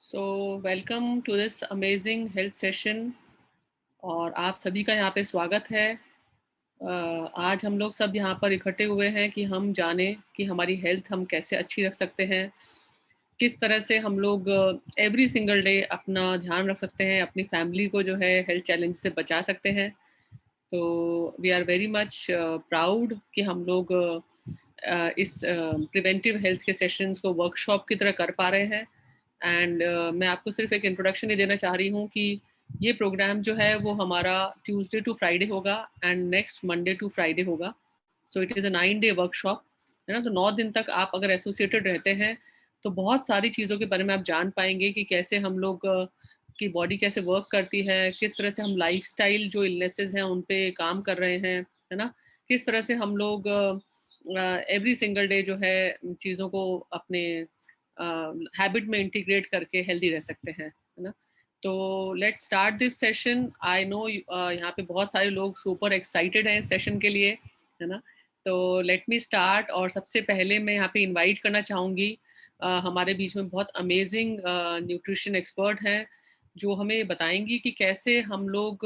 So welcome to this amazing health session और आप सभी का यहाँ पे स्वागत है। आज हम लोग सब यहाँ पर इकट्ठे हुए हैं कि हम जानें कि हमारी हेल्थ हम कैसे अच्छी रख सकते हैं, किस तरह से हम लोग एवरी सिंगल डे अपना ध्यान रख सकते हैं, अपनी फैमिली को जो है हेल्थ चैलेंज से बचा सकते हैं। तो we are very much proud कि हम लोग इस प्रिवेंटिव हेल्थ के सेशंस को वर्कशॉप की तरह कर पा रहे हैं। एंड मैं आपको सिर्फ एक इंट्रोडक्शन ही देना चाह रही हूँ कि ये प्रोग्राम जो है वो हमारा ट्यूसडे टू फ्राइडे होगा and next Monday to Friday होगा। So it is a 9 day workshop, है ना। तो 9 दिन तक आप अगर एसोसिएटेड रहते हैं तो बहुत सारी चीज़ों के बारे में आप जान पाएंगे कि कैसे हम लोग की बॉडी कैसे वर्क करती है, किस तरह से हम लाइफस्टाइल जो इलनेसेस हैं उन पे काम कर रहे हैं, है ना। किस तरह से हम लोग एवरी सिंगल डे जो है चीज़ों को अपने हैबिट में इंटीग्रेट करके हेल्दी रह सकते हैं, है ना। तो let's start this session. I know यहाँ पे बहुत सारे लोग सुपर एक्साइटेड हैं इस सेशन के लिए, है ना। तो लेट मी स्टार्ट। और सबसे पहले मैं यहाँ पे इनवाइट करना चाहूँगी हमारे बीच में बहुत अमेजिंग न्यूट्रिशन एक्सपर्ट हैं जो हमें बताएंगी कि कैसे हम लोग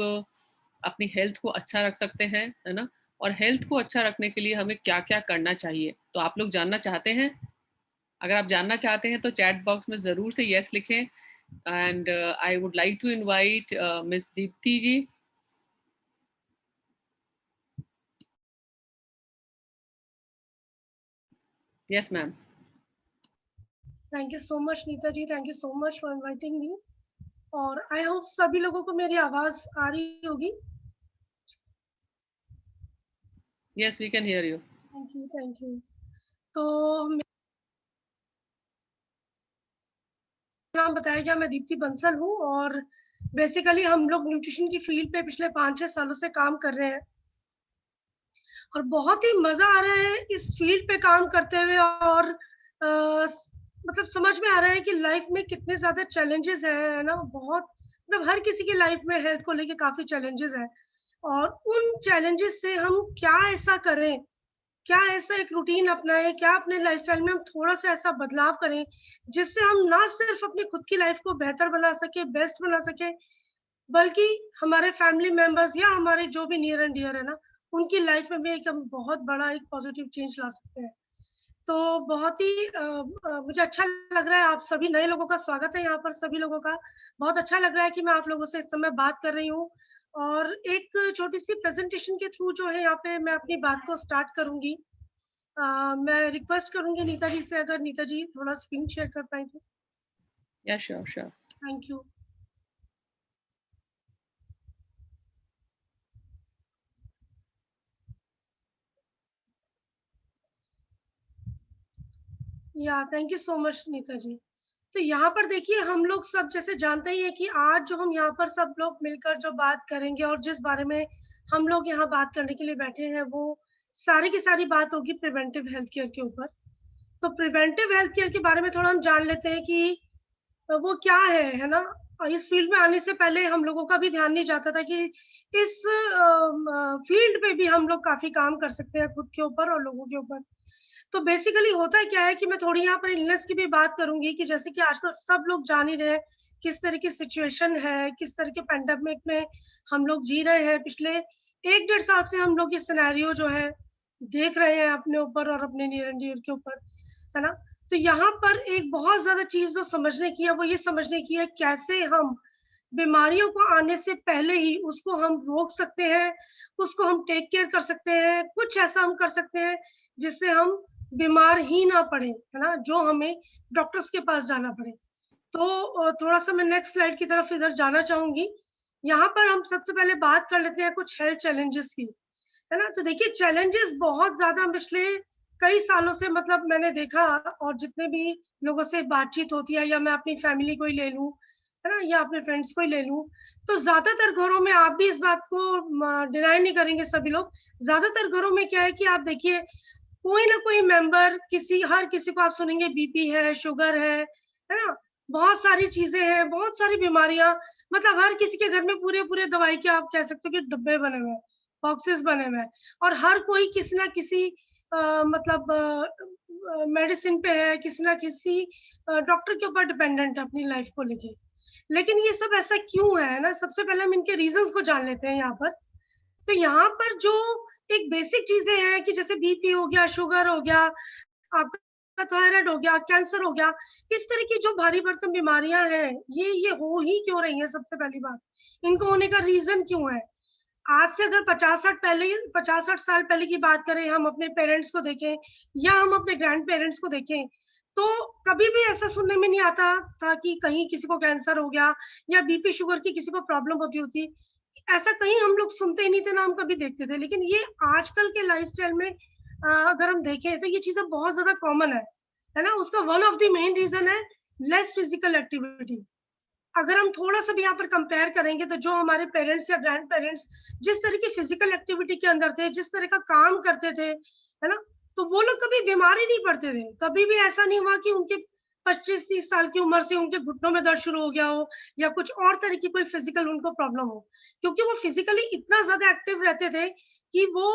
अपनी हेल्थ को अच्छा रख सकते हैं, है ना। और हेल्थ को अच्छा रखने के लिए हमें क्या क्या करना चाहिए, तो आप लोग जानना चाहते हैं? अगर आप जानना चाहते हैं तो चैट बॉक्स में ज़रूर से यस लिखें। And I would like to invite miss Dipti ji. Yes ma'am. Thank you so much Neeta ji, thank you so much for inviting me. और आई होप सभी लोगों को मेरी आवाज आ रही होगी। Yes, we can hear you. Thank you, thank you. तो नाम बताया गया, मैं दीप्ति बंसल हूँ और बेसिकली हम लोग न्यूट्रिशन की फील्ड पे पिछले 5-6 सालों से काम कर रहे हैं और बहुत ही मजा आ रहा है इस फील्ड पे काम करते हुए। और मतलब समझ में आ रहा है कि लाइफ में कितने ज्यादा चैलेंजेस है ना। बहुत मतलब हर किसी की लाइफ में हेल्थ को लेके काफी चैलेंजेस है और उन चैलेंजेस से हम क्या ऐसा करें, क्या ऐसा एक रूटीन अपनाएं, क्या अपने लाइफस्टाइल में हम थोड़ा सा ऐसा बदलाव करें जिससे हम ना सिर्फ अपनी खुद की लाइफ को बेहतर बना सके, बेस्ट बना सके, बल्कि हमारे फैमिली मेंबर्स या हमारे जो भी नियर एंड डियर है ना, उनकी लाइफ में भी एक हम बहुत बड़ा एक पॉजिटिव चेंज ला सकते हैं। तो बहुत ही मुझे अच्छा लग रहा है, आप सभी नए लोगों का स्वागत है यहाँ पर सभी लोगों का। बहुत अच्छा लग रहा है कि मैं आप लोगों से इस समय बात कर रही हूँ और एक छोटी सी प्रेजेंटेशन के थ्रू जो है यहाँ पे मैं अपनी बात को स्टार्ट करूंगी। मैं रिक्वेस्ट करूंगी नीता जी से, अगर नीता जी थोड़ा स्क्रीन शेयर कर पाए तो। Yeah sure sure. Thank you. Yeah thank you so much Neeta ji. तो यहाँ पर देखिए, हम लोग सब जैसे जानते ही है कि आज जो हम यहाँ पर सब लोग मिलकर जो बात करेंगे और जिस बारे में हम लोग यहाँ बात करने के लिए बैठे हैं, वो सारी की सारी बात होगी प्रिवेंटिव हेल्थ केयर के ऊपर। तो प्रिवेंटिव हेल्थ केयर के बारे में थोड़ा हम जान लेते हैं कि वो क्या है ना। और इस फील्ड में आने से पहले हम लोगों का भी ध्यान नहीं जाता था कि इस फील्ड पे भी हम लोग काफी काम कर सकते हैं खुद के ऊपर और लोगों के ऊपर। तो बेसिकली होता क्या है कि मैं थोड़ी यहाँ पर इलनेस की भी बात करूंगी कि जैसे कि आजकल सब लोग जान ही रहे हैं किस तरह की सिचुएशन है, किस तरह के पैंडेमिक में हम लोग जी रहे हैं। पिछले 1-1.5 साल से हम लोग ये सिनेरियो जो है देख रहे हैं अपने ऊपर और अपने नियर एंड डियर के ऊपर, है ना। तो यहाँ पर एक बहुत ज्यादा चीज जो समझने की है वो ये समझने की है कैसे हम बीमारियों को आने से पहले ही उसको हम रोक सकते हैं, उसको हम टेक केयर कर सकते हैं, कुछ ऐसा हम कर सकते हैं जिससे हम बीमार ही ना पड़े, है ना, जो हमें डॉक्टर्स के पास जाना पड़े। तो थोड़ा सा मैं नेक्स्ट स्लाइड की तरफ इधर जाना चाहूंगी। यहाँ पर हम सबसे पहले बात कर लेते हैं कुछ हेल्थ चैलेंजेस की, है ना। तो देखिए, चैलेंजेस बहुत ज्यादा पिछले कई सालों से मतलब मैंने देखा, और जितने भी लोगों से बातचीत होती है, या मैं अपनी फैमिली को ही ले लूं, है ना, या अपने फ्रेंड्स को ही ले लूं, तो ज्यादातर घरों में आप भी इस बात को डिनाई नहीं करेंगे सभी लोग। ज्यादातर घरों में क्या है कि आप देखिए, कोई ना कोई मेंबर, किसी हर किसी को आप सुनेंगे बीपी है, शुगर है ना, बहुत सारी चीजें हैं, बहुत सारी बीमारियां। मतलब हर किसी के घर में पूरे पूरे दवाई के आप कह सकते हो कि डब्बे बने हुए हैं, बॉक्सेस बने हुए हैं। और हर कोई किसी ना किसी मतलब मेडिसिन पे है, किसी ना किसी डॉक्टर के ऊपर डिपेंडेंट है अपनी लाइफ को लेके। लेकिन ये सब ऐसा क्यों है ना? सबसे पहले हम इनके रीज़न्स को जान लेते हैं यहाँ पर। तो यहाँ पर जो एक बेसिक चीज़ें हैं कि जैसे बीपी हो गया, शुगर हो गया, आपका थायराइड हो गया, कैंसर हो गया, इस तरह की जो भारी भरकम बीमारियाँ हैं, ये हो ही क्यों रही हैं सबसे पहली बात? इनको होने का रीज़न क्यों है? आज से अगर 50-60 साल पहले की बात करें, हम अपने पेरेंट्स को देखें या हम अपने ग्रैंड पेरेंट्स को देखें, तो कभी भी ऐसा सुनने में नहीं आता था कि कहीं किसी को कैंसर हो गया या बीपी शुगर की किसी को प्रॉब्लम होती होती। ऐसा कहीं हम लोग सुनते ही नहीं थे, ना हम कभी देखते थे। लेकिन ये आजकल के लाइफ़स्टाइल में अगर हम देखें तो ये चीज़ें बहुत ज़्यादा कॉमन है ना? उसका one of the main reason है लेस फिजिकल एक्टिविटी। अगर हम थोड़ा-सा भी यहाँ पर कंपेयर करेंगे तो जो हमारे पेरेंट्स या ग्रैंड पेरेंट्स जिस तरह की फिजिकल एक्टिविटी के अंदर थे, जिस तरह का काम करते थे, है ना? तो वो लोग कभी बीमार ही नहीं पड़ते थे। कभी भी ऐसा नहीं हुआ कि उनके 25-30 साल की उम्र से उनके घुटनों में दर्द शुरू हो गया हो या कुछ और तरह की कोई फिजिकल उनको प्रॉब्लम हो। क्योंकि वो फिजिकली इतना ज़्यादा एक्टिव रहते थे कि वो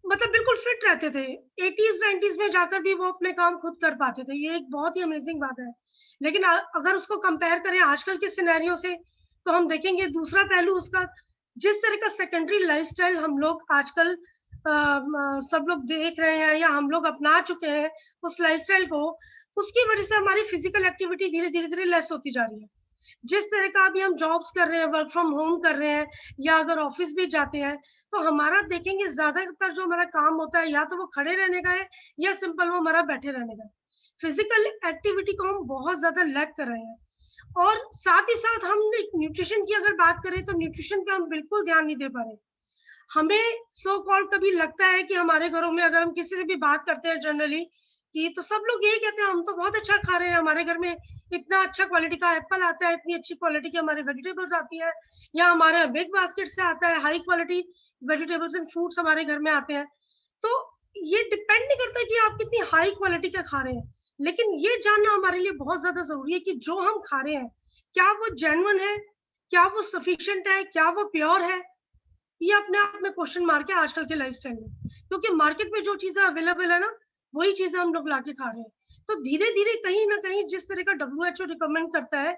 मतलब बिल्कुल फिट रहते थे। 80s-90s में जाकर भी वो अपने काम खुद कर पाते थे। ये एक बहुत ही अमेज़िंग बात है। लेकिन अगर उसको कंपेयर करें आजकल के सिनेरियो से, तो हम देखेंगे दूसरा पहलू उसका, जिस तरह का सेकेंडरी लाइफ़स्टाइल हम लोग आजकल सब लोग देख रहे हैं या हम लोग अपना चुके हैं उस लाइफ़स्टाइल को, उसकी वज़ह से हमारी फिज़िकल एक्टिविटी धीरे-धीरे लेस होती जा रही है। जिस तरह का अभी हम जॉब्स कर रहे हैं, वर्क फ्रॉम होम कर रहे हैं या अगर ऑफिस भी जाते हैं, तो हमारा देखेंगे ज़्यादातर जो हमारा काम होता है या तो वो खड़े रहने का है या सिंपल वो हमारा बैठे रहने का है। फिजिकल एक्टिविटी को हम बहुत ज़्यादा लैक कर रहे हैं और साथ ही साथ हम न्यूट्रिशन की अगर बात करें तो न्यूट्रिशन पे हम बिल्कुल ध्यान नहीं दे पा रहे। हमें सो कॉल्ड कभी लगता है कि हमारे घरों में अगर हम किसी से भी बात करते हैं जनरली कि तो सब लोग यही कहते हैं हम तो बहुत अच्छा खा रहे हैं, हमारे घर में इतना अच्छा क्वालिटी का एप्पल आता है, इतनी अच्छी क्वालिटी की हमारी वेजिटेबल्स आती है या हमारे बिग बास्केट से आता है high quality vegetables and fruits हमारे घर में आते हैं। तो ये डिपेंड नहीं करता कि आप कितनी हाई क्वालिटी का खा रहे हैं, लेकिन ये जानना हमारे लिए बहुत ज्यादा जरूरी है कि जो हम खा रहे हैं क्या वो जेन्युइन है, क्या वो सफिशिएंट है, क्या वो प्योर है। ये अपने आप में क्वेश्चन मार्क है आजकल के लाइफस्टाइल में, क्योंकि मार्केट में जो चीजें अवेलेबल है ना, वही चीजें हम लोग लाके खा रहे हैं। तो धीरे धीरे कहीं ना कहीं जिस तरह का WHO रिकमेंड करता है,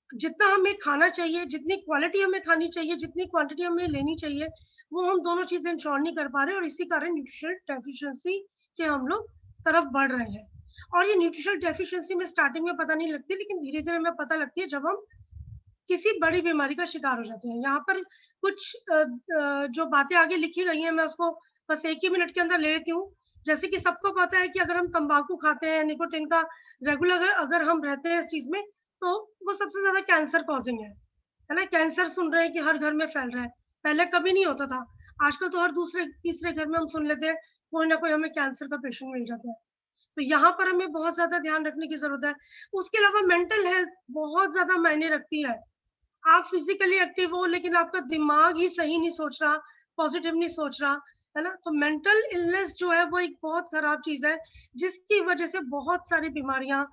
जितना हमें खाना चाहिए, जितनी क्वालिटी हमें खानी चाहिए, जितनी क्वांटिटी हमें लेनी चाहिए, वो हम दोनों चीजें इंश्योर नहीं कर पा रहे और इसी कारण न्यूट्रिशनल डेफिशिएंसी के हम लोग तरफ बढ़ रहे हैं। और ये न्यूट्रिशनल डेफिशिएंसी में स्टार्टिंग में पता नहीं लगती, लेकिन धीरे धीरे हमें पता लगती है जब हम किसी बड़ी बीमारी का शिकार हो जाते हैं। यहाँ पर कुछ जो बातें आगे लिखी गई हैं, मैं उसको बस 1 ही मिनट के अंदर ले लेती हूँ। जैसे कि सबको पता है कि अगर हम तम्बाकू खाते हैं, निकोटिन का रेगुलर अगर हम रहते हैं इस चीज़ में, तो वो सबसे ज़्यादा कैंसर कॉज़िंग है ना? कैंसर सुन रहे हैं कि हर घर में फैल रहा है, पहले कभी नहीं होता था। आजकल तो हर दूसरे तीसरे घर में हम सुन लेते हैं, कोई ना कोई हमें कैंसर का पेशेंट मिल जाता है। तो यहाँ पर हमें बहुत ज़्यादा ध्यान रखने की ज़रूरत है। उसके अलावा मेंटल हेल्थ बहुत ज़्यादा मायने रखती है। आप फिजिकली एक्टिव हो लेकिन आपका दिमाग ही सही नहीं सोच रहा, पॉजिटिव नहीं सोच रहा, है ना? तो मेंटल इलनेस जो है वो एक बहुत खराब चीज़ है, जिसकी वजह से बहुत सारी बीमारियाँ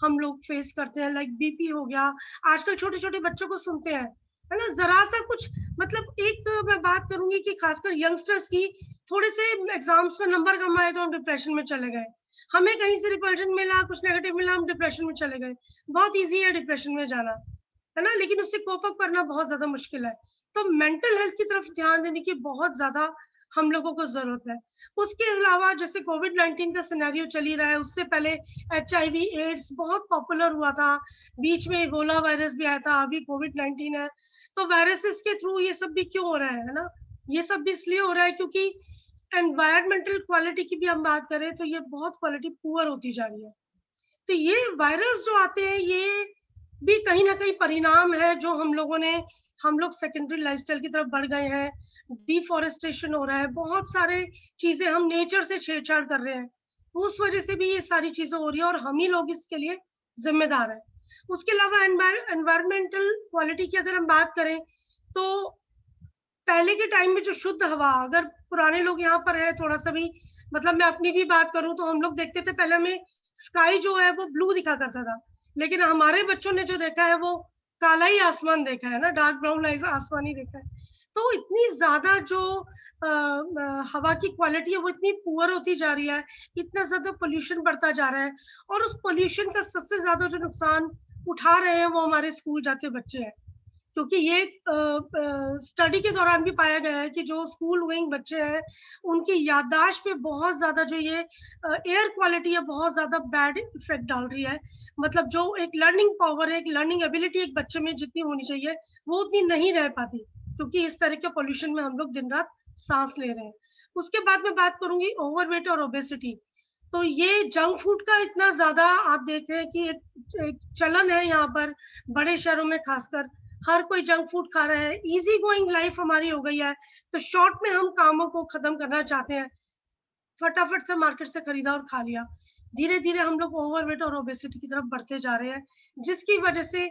हम लोग फेस करते हैं, लाइक बीपी हो गया। आजकल छोटे-छोटे बच्चों को सुनते हैं, है ना? ज़रा-सा कुछ मतलब एक मैं बात करूँगी कि खासकर यंगस्टर्स की, थोड़े से एग्ज़ाम्स में नंबर कम आए तो हम डिप्रेशन में चले गए। हमें कहीं से रिपल्शन मिला, कुछ नेगेटिव मिला, हम डिप्रेशन में चले गए। बहुत ईज़ी है डिप्रेशन में जाना। है ना? लेकिन उससे कोप अप करना बहुत ज़्यादा मुश्किल है। तो मेंटल हेल्थ की तरफ ध्यान देने की बहुत ज़्यादा हम लोगों को ज़रूरत है। उसके अलावा जैसे कोविड-19 का सिनेरियो चल ही रहा है, उससे पहले एचआईवी एड्स बहुत पॉपुलर हुआ था, बीच में इबोला वायरस भी आया था, अभी कोविड-19 है। तो वायरसेस के थ्रू ये सब भी क्यों हो रहा है ना? ये सब भी इसलिए हो रहा है क्योंकि एनवायरमेंटल क्वालिटी की भी हम बात करें तो ये बहुत क्वालिटी पुअर होती जा रही है। तो ये वायरस जो आते हैं, ये भी कहीं न कहीं परिणाम है जो हम लोग सेकेंडरी लाइफ़स्टाइल की तरफ बढ़ गए हैं। डिफ़ॉरेस्टेशन हो रहा है, बहुत सारे चीज़ें हम नेचर से छेड़छाड़ कर रहे हैं। उस वज़ह से भी ये सारी चीज़ें हो रही हैं और हम ही लोग इसके लिए ज़िम्मेदार हैं। उसके अलावा एनवायरमेंटल क्वालिटी की अगर हम बात करें, तो पहले के टाइम में जो शुद्ध हवा, अगर पुराने लोग यहाँ पर हैं थोड़ा-सा भी, मतलब मैं अपनी भी बात करूँ तो हम लोग देखते थे पहले हमें स्काई जो है वो ब्लू दिखा करता था। लेकिन हमारे बच्चों ने जो देखा है वो काला ही आसमान देखा है ना, डार्क ब्राउन आसमान ही देखा है। तो इतनी ज़्यादा जो हवा की क्वालिटी है वो इतनी पुअर होती जा रही है, इतना ज़्यादा पॉल्यूशन बढ़ता जा रहा है और उस पॉल्यूशन का सबसे ज़्यादा जो नुकसान उठा रहे हैं वो हमारे स्कूल जाते बच्चे हैं। क्योंकि ये स्टडी के दौरान भी पाया गया है कि जो स्कूल गोइंग बच्चे हैं, उनकी याददाश्त पे बहुत ज़्यादा जो ये एयर क्वालिटी है, बहुत ज़्यादा बैड इफ़ेक्ट डाल रही है। मतलब जो एक लर्निंग पावर है, एक लर्निंग एबिलिटी एक बच्चे में जितनी होनी चाहिए, वो उतनी नहीं रह पाती, क्योंकि इस तरह के पॉल्यूशन में हम लोग दिन-रात साँस ले रहे हैं। उसके बाद मैं बात करूँगी ओवरवेट और ओबेसिटी। तो ये जंक फूड का इतना ज़्यादा आप देख रहे हैं कि एक एक चलन है यहाँ पर, बड़े शहरों में खासकर। हर कोई जंक फूड खा रहा है, ईज़ी गोइंग लाइफ़ हमारी हो गई है, तो शॉर्ट में हम कामों को खत्म करना चाहते हैं। फटाफट से मार्केट से खरीदा और खा लिया। धीरे-धीरे हम लोग ओवरवेट और ओबेसिटी की तरफ बढ़ते जा रहे हैं, जिसकी वजह से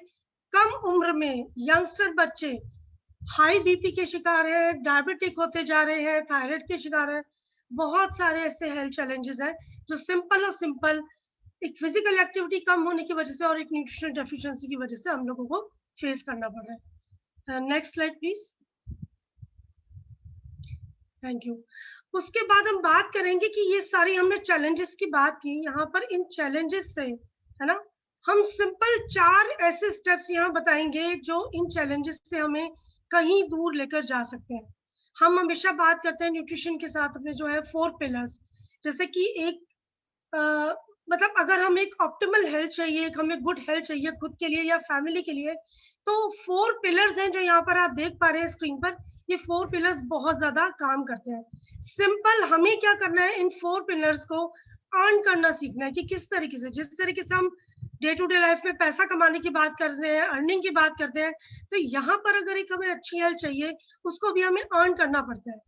कम उम्र में यंगस्टर बच्चे हाई बीपी के शिकार हैं, डायबिटिक होते जा रहे हैं, थायराइड के शिकार हैं। बहुत सारे ऐसे हेल्थ चैलेंजेज़ हैं, जो सिंपल और सिंपल एक फिज़िकल एक्टिविटी कम होने की वजह से और एक न्यूट्रिशन डेफिशिएंसी की वजह से हम लोगों को फेस करना पड़ रहा है। Next slide please. Thank you. उसके बाद हम बात करेंगे कि ये सारी हमने चैलेंजेस की बात की, यहाँ पर इन चैलेंजेस से, है ना? हम सिंपल 4 ऐसे स्टेप्स यहाँ बताएँगे जो इन चैलेंजेस से हमें कहीं दूर लेकर जा सकते हैं। हम हमेशा बात करते हैं न्यूट्रिशन के साथ अपने जो है 4 पिलर्स, जैसे कि एक अ, मतलब अगर हम एक ऑप्टिमल हेल्थ चाहिए, एक हमें गुड हेल्थ चाहिए खुद के लिए या फैमिली के लिए, तो 4 पिलर्स हैं जो यहाँ पर आप देख पा रहे हैं स्क्रीन पर। ये 4 पिलर्स बहुत ज़्यादा काम करते हैं। सिंपल हमें क्या करना है, इन 4 पिलर्स को अर्न करना सीखना है कि किस तरीके से, जिस तरीके से हम डे टू डे लाइफ में पैसा कमाने की बात कर रहे हैं, अर्निंग की बात करते हैं, तो यहाँ पर अगर एक हमें अच्छी हेल्थ चाहिए, उसको भी हमें अर्न करना पड़ता है।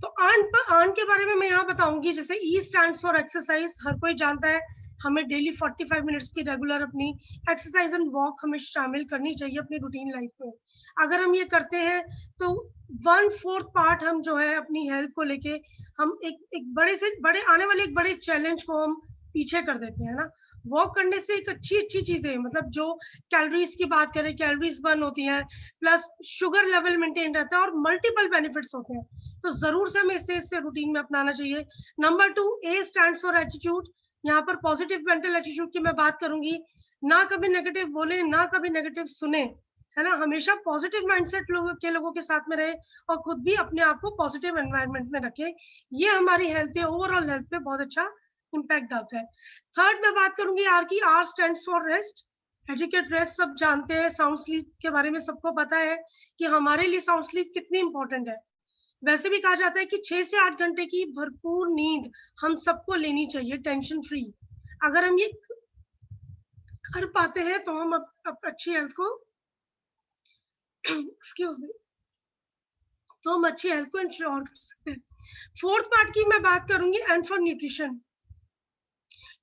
तो अर्न के बारे में मैं यहाँ बताऊँगी, जैसे ई स्टैंड्स फॉर एक्सरसाइज, हर कोई जानता है, हमें डेली 45 मिनट्स की रेगुलर अपनी एक्सरसाइज एंड वॉक हमें शामिल करनी चाहिए अपनी रूटीन लाइफ में। अगर हम ये करते हैं, तो 1/4 पार्ट हम जो है अपनी हेल्थ को लेके हम एक बड़े से बड़े आने वाले एक बड़े चैलेंज को हम पीछे कर देते हैं ना। वॉक करने से एक अच्छी चीज़ है, मतलब जो कैलोरीज़ की बात करें, कैलोरीज़ बर्न होती हैं, प्लस शुगर लेवल मेंटेन रहता है और मल्टीपल बेनिफिट्स होते हैं। तो ज़रूर से हमें इसे रूटीन में अपनाना चाहिए। Number 2, A stands for attitude. यहाँ पर पॉजिटिव मेंटल एटीट्यूड की मैं बात करूँगी। ना कभी नेगेटिव बोलें, ना कभी नेगेटिव सुनें, है ना? हमेशा पॉजिटिव माइंडसेट लोगों के साथ में रहें और खुद भी अपने आप को पॉजिटिव एनवायरनमेंट में रखें। ये हमारी हेल्थ पे, ओवरऑल हेल्थ पे बहुत अच्छा इम्पैक्ट डालता है। थर्ड मैं बात करूँगी आर की। R stands for rest. Adequate rest सब जानते हैं, साउंड स्लीप के बारे में सबको पता है कि हमारे लिए साउंड स्लीप कितनी इम्पोर्टेंट है। वैसे भी कहा जाता है कि 6 से 8 घंटे की भरपूर नींद हम सबको लेनी चाहिए टेंशन फ्री। अगर हम ये कर पाते हैं तो हम अच्छी हेल्थ को एक्सक्यूज़ मी, तो हम अच्छी हेल्थ को इंश्योर कर सकते हैं। फोर्थ पार्ट की मैं बात करूँगी, एंड फॉर न्यूट्रिशन।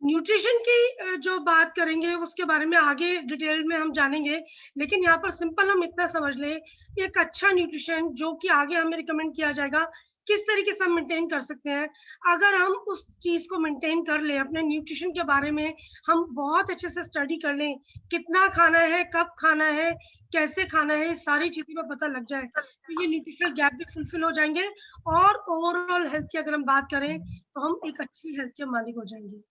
न्यूट्रिशन की जो बात करेंगे उसके बारे में आगे डिटेल में हम जानेंगे, लेकिन यहाँ पर सिंपल हम इतना समझ लें, एक अच्छा न्यूट्रिशन जो कि आगे हमें रिकमेंड किया जाएगा, किस तरीके से हम मेंटेन कर सकते हैं। अगर हम उस चीज़ को मेंटेन कर लें, अपने न्यूट्रिशन के बारे में हम बहुत अच्छे से स्टडी कर लें, कितना खाना है, कब खाना है, कैसे खाना है, सारी चीज़ें का पता लग जाए, तो ये न्यूट्रिशनल गैप भी फुलफिल हो जाएँगे और ओवरऑल हेल्थ की अगर हम बात करें, तो हम एक अच्छी हेल्थ के मालिक हो जाएँगे।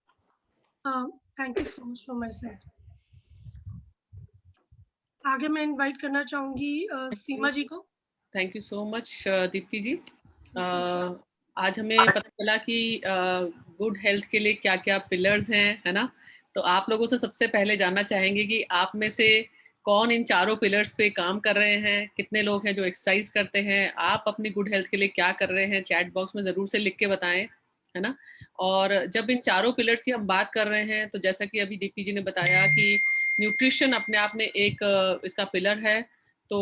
Thank you so much from my side. आगे मैं इनवाइट करना चाहूँगी सीमा जी को। Thank you so much Deepti ji. आज हमें पता चला कि गुड हेल्थ के लिए क्या-क्या पिलर्स हैं, है ना? तो आप लोगों से सबसे पहले जानना चाहेंगे कि आप में से कौन इन चारों पिलर्स पे काम कर रहे हैं? कितने लोग हैं जो एक्सरसाइज करते हैं? आप अपनी गुड हेल्थ के लिए क्या कर रहे हैं? चैट बॉक्स में ज़रूर से लिख के बताएँ, है ना? और जब इन चारों पिलर्स की हम बात कर रहे हैं, तो जैसा कि अभी दीप्ति जी ने बताया कि न्यूट्रिशन अपने आप में एक इसका पिलर है। तो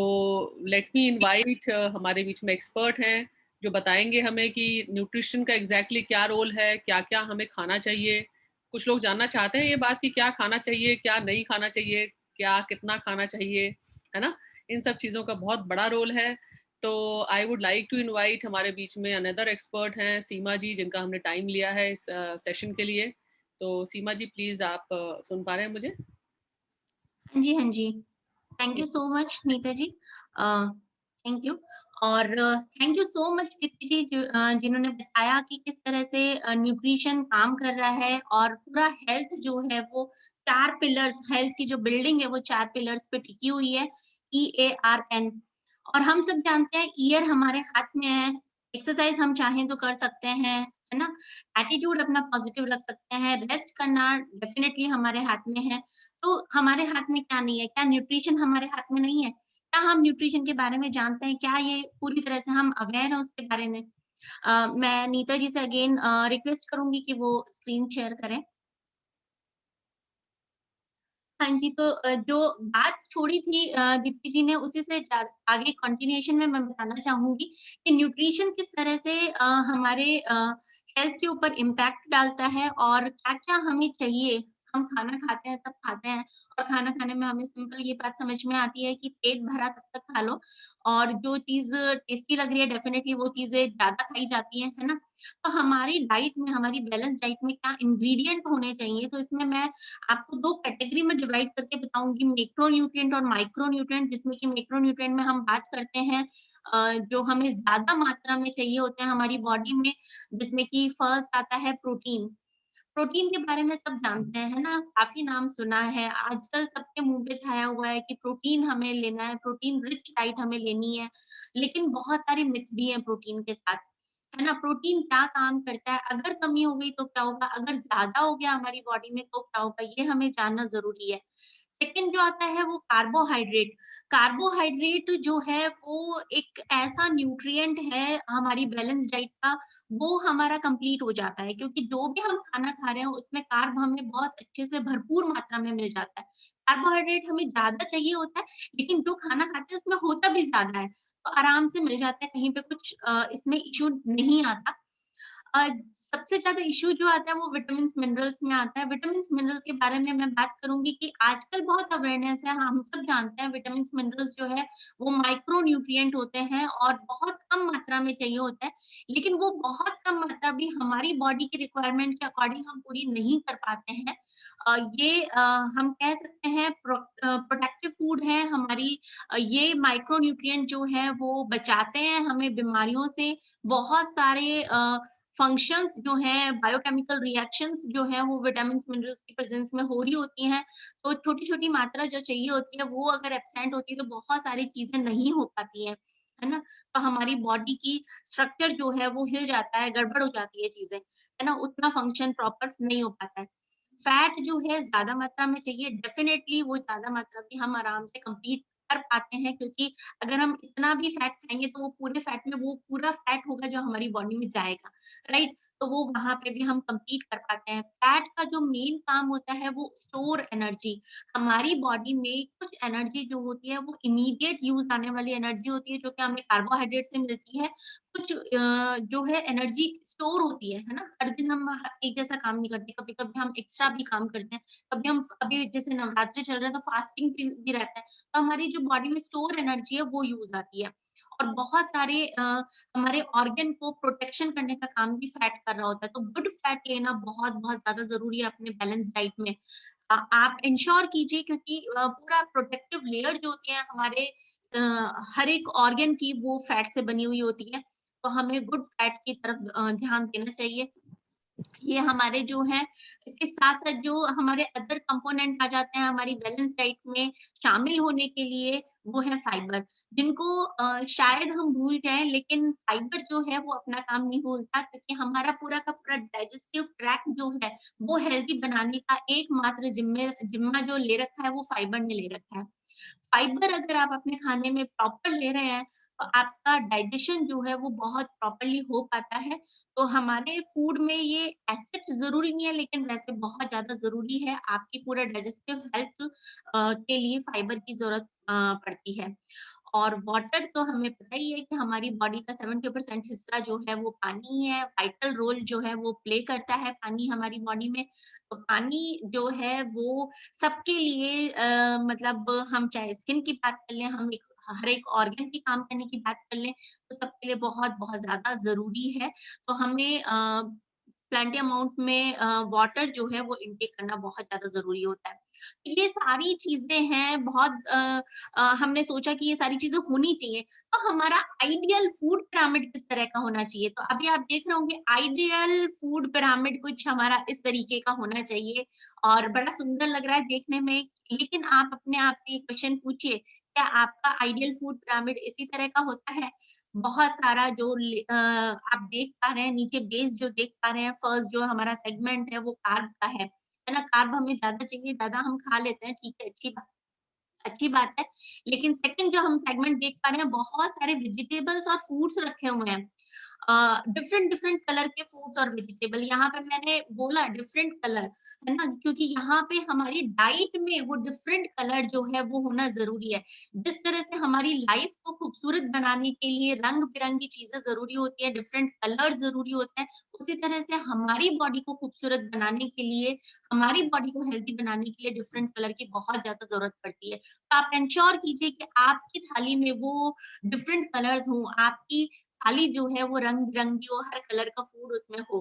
लेट मी इनवाइट हमारे बीच में एक्सपर्ट हैं जो बताएंगे हमें कि न्यूट्रिशन का एग्जैक्टली क्या रोल है, क्या-क्या हमें खाना चाहिए। कुछ लोग जानना चाहते हैं ये बात कि क्या खाना चाहिए, क्या नहीं खाना चाहिए, क्या कितना खाना चाहिए, है ना? इन सब चीज़ों का बहुत बड़ा रोल है। तो I would like to invite हमारे बीच में अनदर एक्सपर्ट हैं सीमा जी, जिनका हमने टाइम लिया है इस सेशन के लिए। तो सीमा जी प्लीज़ आप सुन पा रहे हैं मुझे? हाँ जी, हाँ जी। Thank you so much Neeta ji. Thank you. और thank you so much Deepti ji जिन्होंने बताया कि किस तरह से न्यूट्रिशन काम कर रहा है और पूरा हेल्थ जो है वो 4 पिलर्स हेल्थ की जो बिल्डिंग है वो 4 पिलर्स पे टिकी हुई है, EARN। और हम सब जानते हैं ईयर हमारे हाथ में है, एक्सरसाइज़ हम चाहें तो कर सकते हैं, है ना? एटीट्यूड अपना पॉजिटिव रख सकते हैं, रेस्ट करना डेफिनिटली हमारे हाथ में है। तो हमारे हाथ में क्या नहीं है? क्या न्यूट्रिशन हमारे हाथ में नहीं है? क्या हम न्यूट्रिशन के बारे में जानते हैं? क्या ये पूरी तरह से हम अवेयर हैं उसके बारे में? मैं नीता जी से अगेन रिक्वेस्ट करूँगी कि वो स्क्रीन शेयर करें। हाँ जी, तो जो बात छोड़ी थी दीप्ति जी ने उसी से जा आगे कंटिन्यूएशन में मैं बताना चाहूँगी कि न्यूट्रिशन किस तरह से हमारे हेल्थ के ऊपर इम्पैक्ट डालता है और क्या-क्या हमें चाहिए। हम खाना खाते हैं, सब खाते हैं और खाना खाने में हमें सिंपल ये बात समझ में आती है कि पेट भरा तब तक खा लो और जो चीज़ टेस्टी लग रही है डेफिनिटली वो चीज़ें ज़्यादा खाई जाती हैं, है ना? तो हमारी डाइट में, हमारी बैलेंस डाइट में क्या इंग्रीडिएंट होने चाहिए, तो इसमें मैं आपको 2 कैटेगरी में डिवाइड करके बताऊँगी मैक्रो न्यूट्रिएंट और माइक्रो न्यूट्रिएंट जिसमें कि मैक्रो न्यूट्रिएंट में हम बात करते हैं जो हमें ज़्यादा मात्रा में चाहिए होते हैं हमारी बॉडी में, जिसमें कि फर्स्ट आता है प्रोटीन। प्रोटीन के बारे में सब जानते हैं, है ना? काफ़ी नाम सुना है, आजकल सबके मुँह पे छाया हुआ है कि प्रोटीन हमें लेना है, प्रोटीन रिच डाइट हमें लेनी है, लेकिन बहुत सारे मिथ भी हैं प्रोटीन के साथ, है ना? प्रोटीन क्या काम करता है, अगर कमी हो गई तो क्या होगा, अगर ज़्यादा हो गया हमारी बॉडी में तो क्या होगा, ये हमें जानना ज़रूरी है। सेकंड जो आता है वो कार्बोहाइड्रेट। कार्बोहाइड्रेट जो है वो एक ऐसा न्यूट्रिएंट है हमारी बैलेंस डाइट का वो हमारा कंप्लीट हो जाता है क्योंकि जो भी हम खाना खा रहे हैं उसमें कार्ब हमें बहुत अच्छे से भरपूर मात्रा में मिल जाता है। कार्बोहाइड्रेट हमें ज़्यादा चाहिए होता है, लेकिन जो खाना खाते हैं उसमें होता भी ज़्यादा है, तो आराम से मिल जाता है, कहीं पे कुछ इसमें इश्यू नहीं आता। सबसे ज़्यादा इश्यू जो आता है वो विटामिन्स, मिनरल्स में आता है। विटामिन्स, मिनरल्स के बारे में मैं बात करूँगी कि आजकल बहुत अवेयरनेस है, हम सब जानते हैं विटामिन्स, मिनरल्स जो है वो माइक्रो न्यूट्रिएंट होते हैं और बहुत कम मात्रा में चाहिए होता है। लेकिन वो बहुत कम मात्रा भी हमारी बॉडी की रिक्वायरमेंट के अकॉर्डिंग हम पूरी नहीं कर पाते हैं। हम कह सकते हैं प्रोटेक्टिव फूड है हमारी ये माइक्रो न्यूट्रिएंट जो है वो बचाते हैं हमें बीमारियों से। बहुत सारे फंक्शंस जो हैं, बायोकेमिकल रिएक्शंस जो हैं, वो विटामिन्स, मिनरल्स की प्रेज़ेंस में हो रही होती हैं। तो छोटी-छोटी मात्रा जो चाहिए होती है, वो अगर एब्सेंट होती है, तो बहुत सारी चीज़ें नहीं हो पाती हैं, है ना? तो हमारी बॉडी की स्ट्रक्चर जो है, वो हिल जाता है, गड़बड़ हो जाती है चीज़ें, है ना? उतना फंक्शन प्रॉपर नहीं हो पाता है। फैट जो है ज़्यादा मात्रा में चाहिए, डेफ़िनेटली वो ज़्यादा मात्रा भी हम आराम से कंप्लीट कर पाते हैं क्योंकि अगर हम इतना भी फैट खाएँगे तो वो पूरे फैट में वो पूरा फैट होगा जो हमारी बॉडी में जाएगा, राइट? तो वो वहाँ पे भी हम कंप्लीट कर पाते हैं। फैट का जो मेन काम होता है वो स्टोर एनर्जी, हमारी बॉडी में कुछ एनर्जी जो होती है वो इमीडिएट यूज़ आने वाली एनर्जी होती है जो कि हमें कार्बोहाइड्रेट से मिलती है। कुछ जो है एनर्जी स्टोर होती है ना? हर दिन हम एक जैसा काम नहीं करते, कभी-कभी हम एक्स्ट्रा भी काम करते हैं। कभी हम अभी जैसे नवरात्रि चल रहे हैं तो फास्टिंग भी रहता है। तो हमारी जो बॉडी में स्टोर एनर्जी है वो यूज़ आती है। और बहुत सारे हमारे ऑर्गन को प्रोटेक्शन करने का काम भी फैट कर रहा होता है। तो गुड फैट लेना बहुत-बहुत ज़्यादा ज़रूरी है अपने बैलेंस डाइट में। आप इंश्योर कीजिए क्योंकि पूरा प्रोटेक्टिव लेयर जो होती है हमारे अ, हर एक ऑर्गन की वो फैट से बनी हुई होती है। तो हमें गुड फैट की तरफ ध्यान देना चाहिए। ये हमारे जो हैं इसके साथ-साथ जो हमारे अदर कंपोनेंट आ जाते हैं हमारी बैलेंस डाइट में शामिल होने के लिए, वो है फाइबर, जिनको शायद हम भूल जाएँ लेकिन फाइबर जो है वो अपना काम नहीं भूलता क्योंकि हमारा पूरा का पूरा डाइजेस्टिव ट्रैक्ट जो है, वो हेल्दी बनाने का एकमात्र जिम्मा जो ले रखा है वो फाइबर ने ले रखा है। फाइबर अगर आप अपने खाने में प्रॉपर ले रहे हैं, तो आपका डाइजेशन जो है वो बहुत प्रॉपर्ली हो पाता है। तो हमारे फूड में ये एज़ सच ज़रूरी नहीं है लेकिन वैसे बहुत ज़्यादा ज़रूरी है, आपकी पूरा डाइजेस्टिव हेल्थ के लिए फाइबर की ज़रूरत पड़ती है। और वाटर तो हमें पता ही है कि हमारी बॉडी का 70% हिस्सा जो है वो पानी ही है, वाइटल रोल जो है वो प्ले करता है पानी हमारी बॉडी में। तो पानी जो है वो सबके लिए मतलब हम चाहे स्किन की बात कर लें, हम एक हर एक ऑर्गन की काम करने की बात कर लें, तो सबके लिए बहुत-बहुत ज़्यादा ज़रूरी है। तो हमें प्लेंटी अमाउंट में वाटर जो है वो इनटेक करना बहुत ज़्यादा ज़रूरी होता है। ये सारी चीज़ें हैं बहुत हमने सोचा कि ये सारी चीज़ें होनी चाहिए। तो हमारा आइडियल फूड पिरामिड किस तरह का होना चाहिए? तो अभी आप देख रहे होंगे आइडियल फूड पिरामिड कुछ हमारा इस तरीके का होना चाहिए और बड़ा सुंदर लग रहा है देखने में। लेकिन आप अपने आप से ये क्वेश्चन पूछिए, क्या आपका आइडियल फूड पिरामिड इसी तरह का होता है? बहुत सारा जो आप देख पा रहे हैं नीचे बेस जो देख पा रहे हैं, फर्स्ट जो हमारा सेगमेंट है वो कार्ब का है ना? कार्ब हमें ज़्यादा चाहिए, ज़्यादा हम खा लेते हैं, ठीक है, अच्छी बात है। लेकिन सेकंड जो हम सेगमेंट देख पा रहे हैं, बहुत सारे वेजिटेबल्स और फ्रूट्स रखे हुए हैं। डिफरेंट डिफरेंट कलर के फ्रूट्स और वेजिटेबल यहाँ पे मैंने बोला डिफरेंट कलर, है ना? क्योंकि यहाँ पे हमारी डाइट में वो डिफरेंट कलर जो है वो होना ज़रूरी है। जिस तरह से हमारी लाइफ को खूबसूरत बनाने के लिए रंग-बिरंगी चीज़ें ज़रूरी होती है, डिफरेंट कलर ज़रूरी होते हैं, उसी तरह से हमारी बॉडी को खूबसूरत बनाने के लिए, हमारी बॉडी को हेल्दी बनाने के लिए डिफरेंट कलर की बहुत ज़्यादा ज़रूरत पड़ती है। तो आप एंश्योर कीजिए कि आपकी थाली में वो डिफरेंट कलर्स हों, आपकी थाली जो है वो रंग-बिरंगी हो, हर कलर का फूड उसमें हो।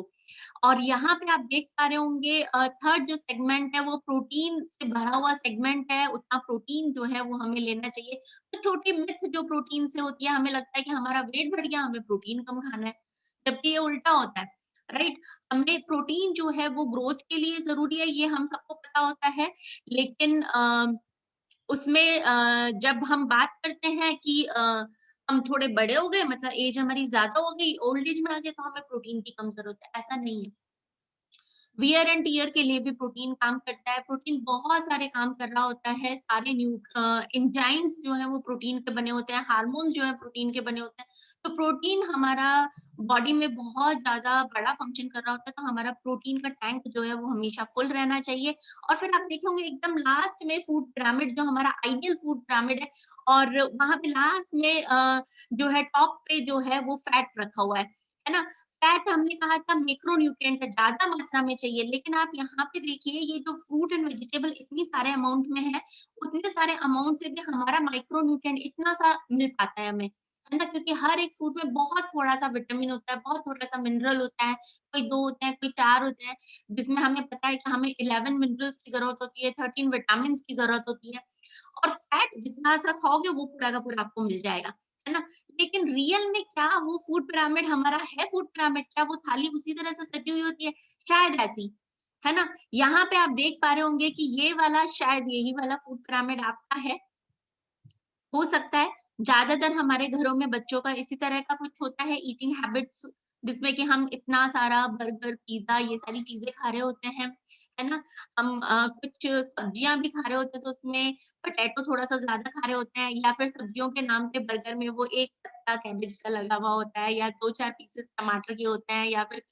और यहाँ पे आप देख पा रहे होंगे थर्ड जो सेगमेंट है वो प्रोटीन से भरा हुआ सेगमेंट है, उतना प्रोटीन जो है वो हमें लेना चाहिए। तो छोटी मिथ जो प्रोटीन से होती है, हमें लगता है कि हमारा वेट बढ़ गया, हमें प्रोटीन कम खाना है, जबकि ये उल्टा होता है, राइट? हमें प्रोटीन जो है वो ग्रोथ के लिए ज़रूरी है, ये हम सबको पता होता है। लेकिन उसमें जब हम बात करते हैं कि हम थोड़े बड़े हो गए मतलब एज हमारी ज़्यादा हो गई, ओल्ड एज में आ गए तो हमें प्रोटीन की कम ज़रूरत है, ऐसा नहीं है। वियर एंड टियर के लिए भी प्रोटीन काम करता है। प्रोटीन बहुत सारे काम कर रहा होता है। सारे एंजाइम्स जो हैं वो प्रोटीन के बने होते हैं, हार्मोन्स जो हैं प्रोटीन के बने होते हैं। तो प्रोटीन हमारा बॉडी में बहुत ज़्यादा बड़ा फंक्शन कर रहा होता है, तो हमारा प्रोटीन का टैंक जो है वो हमेशा फुल रहना चाहिए। और फिर आप देखे होंगे एकदम लास्ट में फूड पिरामिड जो हमारा आइडियल फूड पिरामिड है और वहाँ पे लास्ट में जो है टॉप पे जो है वो फैट रखा हुआ है ना? फैट हमने कहा था मैक्रोन्यूट्रिएंट है, ज़्यादा मात्रा में चाहिए, लेकिन आप यहाँ पे देखिए ये जो फ्रूट एंड वेजिटेबल इतनी सारे अमाउंट में है, उतने सारे अमाउंट से भी हमारा माइक्रोन्यूट्रिएंट इतना सा मिल पाता है हमें, है ना? क्योंकि हर एक फ्रूट में बहुत थोड़ा-सा विटामिन होता है, बहुत थोड़ा-सा मिनरल होता है, कोई 2 होते हैं, कोई 4 होते हैं, जिसमें हमें पता है कि हमें 11 मिनरल्स की ज़रूरत होती है, 13 विटामिन्स की ज़रूरत होती है और फैट जितना सा खाओगे वो पूरा का पूरा आपको मिल जाएगा, है ना? लेकिन रियल में क्या वो फूड पिरामिड हमारा है फूड पिरामिड? क्या वो थाली उसी तरह से सजी हुई होती है? शायद ऐसी, है ना? यहाँ पे आप देख पा रहे होंगे कि ये वाला शायद यही वाला फूड पिरामिड आपका है, हो सकता है। ज़्यादातर हमारे घरों में बच्चों का इसी तरह का कुछ होता है ईटिंग हैबिट्स जिसमें कि हम इतना सारा बर्गर, पिज़्ज़ा ये सारी चीज़ें खा रहे होते हैं, है ना? हम कुछ सब्जियाँ भी खा रहे होते हैं तो उसमें पोटैटो थोड़ा-सा ज़्यादा खा रहे होते हैं या फिर सब्जियों के नाम पे बर्गर में वो 1 पत्ता कैबेज का लगा हुआ होता है या 2-4 पीसेस टमाटर के होते हैं या फिर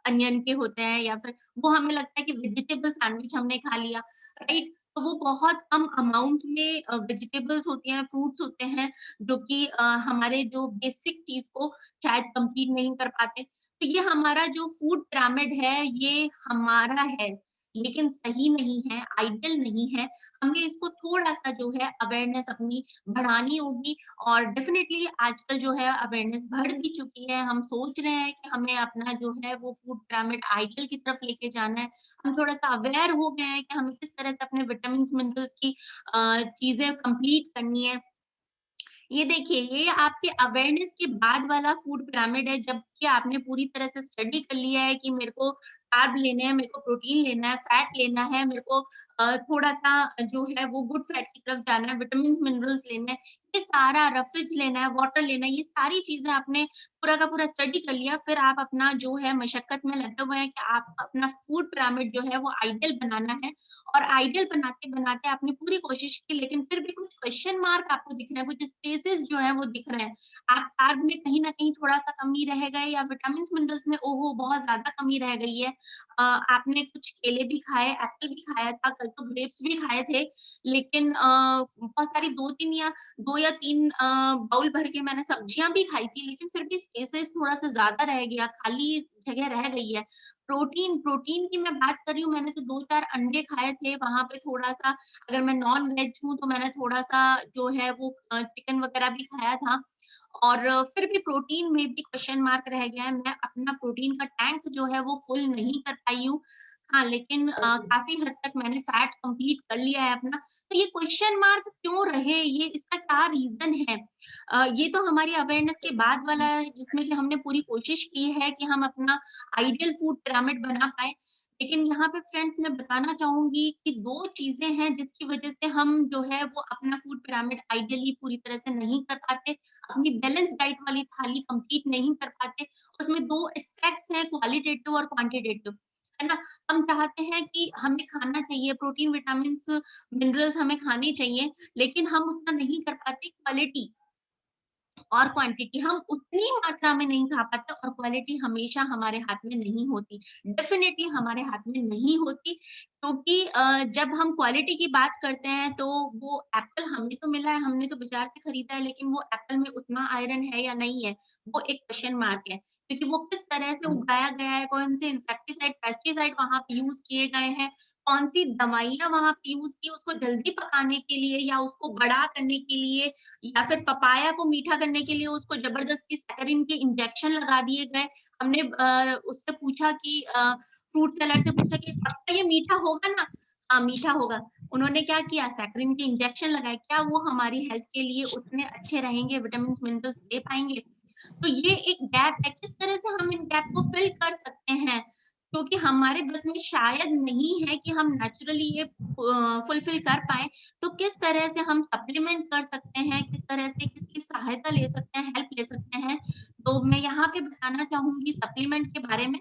अनियन के होते हैं या फिर वो हमें लगता है कि वेजिटेबल सैंडविच हमने खा लिया, राइट? तो वो बहुत कम अमाउंट में वेजिटेबल्स होती हैं, फ्रूट्स होते हैं, जो कि हमारे जो बेसिक चीज़ को शायद कंप्लीट नहीं कर पाते। तो ये हमारा जो फूड पिरामिड है, ये हमारा है, लेकिन सही नहीं है, आइडियल नहीं है। हमें इसको थोड़ा-सा जो है अवेयरनेस अपनी बढ़ानी होगी और डेफ़िनिटली आजकल जो है अवेयरनेस बढ़ भी चुकी है। हम सोच रहे हैं कि हमें अपना जो है वो फूड पिरामिड आइडियल की तरफ लेके जाना है। हम थोड़ा-सा अवेयर हो गए हैं कि हमें किस तरह से अपने विटामिन्स, मिनरल्स की चीज़ें कंप्लीट करनी है। ये देखिए, ये आपके अवेयरनेस के बाद वाला फूड पिरामिड है, जबकि आपने पूरी तरह से स्टडी कर लिया है कि मेरे को कार्ब लेने हैं, मेरे को प्रोटीन लेना है, फैट लेना है, मेरे को थोड़ा-सा जो है वो गुड फैट की तरफ जाना है, विटामिन्स, मिनरल्स लेने हैं, ये सारा रफेज लेना है, वाटर लेना है, ये सारी चीज़ें आपने पूरा का पूरा स्टडी कर लिया, फिर आप अपना जो है मशक्कत में लगे हुए हैं कि आप अपना फूड पिरामिड जो है वो आइडियल बनाना है और आइडियल बनाते-बनाते आपने पूरी कोशिश की लेकिन फिर भी कुछ क्वेश्चन मार्क आपको दिख रहे हैं, कुछ स्पेसेस जो हैं वो दिख रहे हैं। आप कार्ब में कहीं न कहीं थोड़ा-सा कमी रह गए या विटामिन्स, मिनरल्स में ओहो! बहुत ज़्यादा कमी रह गई है। आपने कुछ केले भी खाए, एप्पल भी खाया था, कल तो ग्रेप्स भी खाए थे, लेकिन बहुत सारी 2-3 या 2 या 3 बाउल भर के मैंने सब्जियाँ भी खाई थी, लेकिन फिर भी स्पेसेस थोड़ा-सा ज़्यादा रह गया, खाली जगह रह गई है। प्रोटीन की मैं बात कर रही हूँ, मैंने तो 2-4 अंडे खाए थे, वहाँ पे थोड़ा-सा अगर मैं नॉन-वेज हूँ, तो मैंने थोड़ा-सा जो है वो चिकन वगैरह भी खाया था और फिर भी प्रोटीन में भी क्वेश्चन मार्क रह गया है। मैं अपना प्रोटीन का टैंक जो है वो फुल नहीं कर पाई हूँ। हाँ, लेकिन काफ़ी हद तक मैंने फैट कंप्लीट कर लिया है अपना। तो ये क्वेश्चन मार्क क्यों रहे, ये इसका क्या रीज़न है? ये तो हमारी अवेयरनेस के बाद वाला है जिसमें कि हमने पूरी कोशिश की है कि हम अपना आइडियल फूड पिरामिड बना पाएँ। लेकिन यहाँ पे फ्रेंड्स मैं बताना चाहूँगी कि 2 चीज़ें हैं जिसकी वज़ह से हम जो है वो अपना फूड पिरामिड आइडियली पूरी तरह से नहीं कर पाते, अपनी बैलेंस डाइट वाली थाली कंप्लीट नहीं कर पाते। उसमें 2 एस्पेक्ट्स हैं, क्वालिटेटिव और क्वांटिटेटिव, है ना? हम चाहते हैं कि हमें खाना चाहिए, प्रोटीन, विटामिन्स, मिनरल्स हमें खाने चाहिए, लेकिन हम उतना नहीं कर पाते क्वालिटी और क्वांटिटी हम उतनी मात्रा में नहीं खा पाते और क्वालिटी हमेशा हमारे हाथ में नहीं होती। डेफ़िनेटली हमारे हाथ में नहीं होती क्योंकि जब हम क्वालिटी की बात करते हैं तो वो एप्पल हमें तो मिला है, हमने तो बाज़ार से खरीदा है लेकिन वो एप्पल में उतना आयरन है या नहीं है, वो एक क्वेश्चन मार्क है। क्योंकि वो किस तरह से उगाया गया है, कौन से इंसेक्टिसाइड, पेस्टिसाइड वहाँ पे यूज़ किए गए हैं, कौन-सी दवाइयाँ वहाँ पे यूज़ की उसको जल्दी पकाने के लिए या उसको बड़ा करने के लिए या फिर पपाया को मीठा करने के लिए उसको ज़बरदस्ती सैकरिन के इंजेक्शन लगा दिए गए। हमने उससे पूछा कि फ्रूट सेलर से पूछा कि पक्का ये मीठा होगा ना? हाँ, मीठा होगा। उन्होंने क्या किया सैकरिन के इंजेक्शन लगाए। क्या वो हमारी हेल्थ के लिए उतने अच्छे रहेंगे, विटामिन्स, मिनरल्स दे पाएँगे? तो ये एक गैप है, किस तरह से हम इन गैप को फिल कर सकते हैं? क्योंकि हमारे बस में शायद नहीं है कि हम नेचुरली ये फुलफिल कर पाएँ, तो किस तरह से हम सप्लीमेंट कर सकते हैं, किस तरह से किसकी सहायता ले सकते हैं, हेल्प ले सकते हैं। तो मैं यहाँ पे बताना चाहूँगी सप्लीमेंट के बारे में।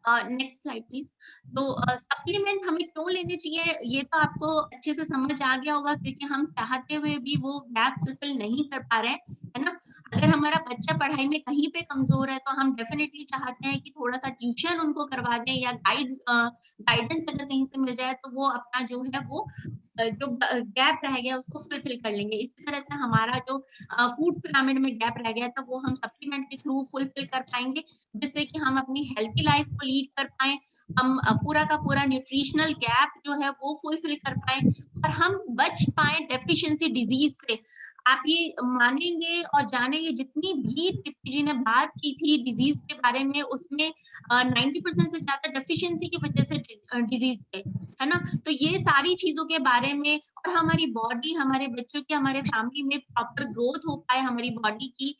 Next slide please. तो सप्लीमेंट हमें क्यों लेने चाहिए, ये तो आपको अच्छे से समझ आ गया होगा क्योंकि हम चाहते हुए भी वो गैप फुलफिल नहीं कर पा रहे हैं, है ना? अगर हमारा बच्चा पढ़ाई में कहीं पे कमज़ोर है, तो हम डेफ़िनेटली चाहते हैं कि थोड़ा-सा ट्यूशन उनको करवा दें या गाइडेंस अगर कहीं से मिल जाए, तो वो अपना जो है वो जो गैप रह गया उसको फुलफिल कर लेंगे। इसी तरह से हमारा जो फूड पिरामिड में गैप रह गया था, वो हम सप्लीमेंट के थ्रू फुलफिल कर पाएँगे। जिससे कि हम अपनी हेल्थी लाइफ को लीड कर पाएँ, हम पूरा का पूरा न्यूट्रिशनल गैप जो है वो फुलफिल कर पाएँ और हम बच पाएँ डेफिशिएंसी डिज़ीज़ से। आप ये मानेंगे और जानेंगे जितनी भी दीप्ति जी ने बात की थी डिज़ीज़ के बारे में उसमें 90% से ज़्यादा डेफिशिएंसी की वज़ह से डिज़ीज़ थे, है ना? तो ये सारी चीज़ों के बारे में और हमारी बॉडी, हमारे बच्चों की, हमारे फैमिली में प्रॉपर ग्रोथ हो पाए हमारी बॉडी की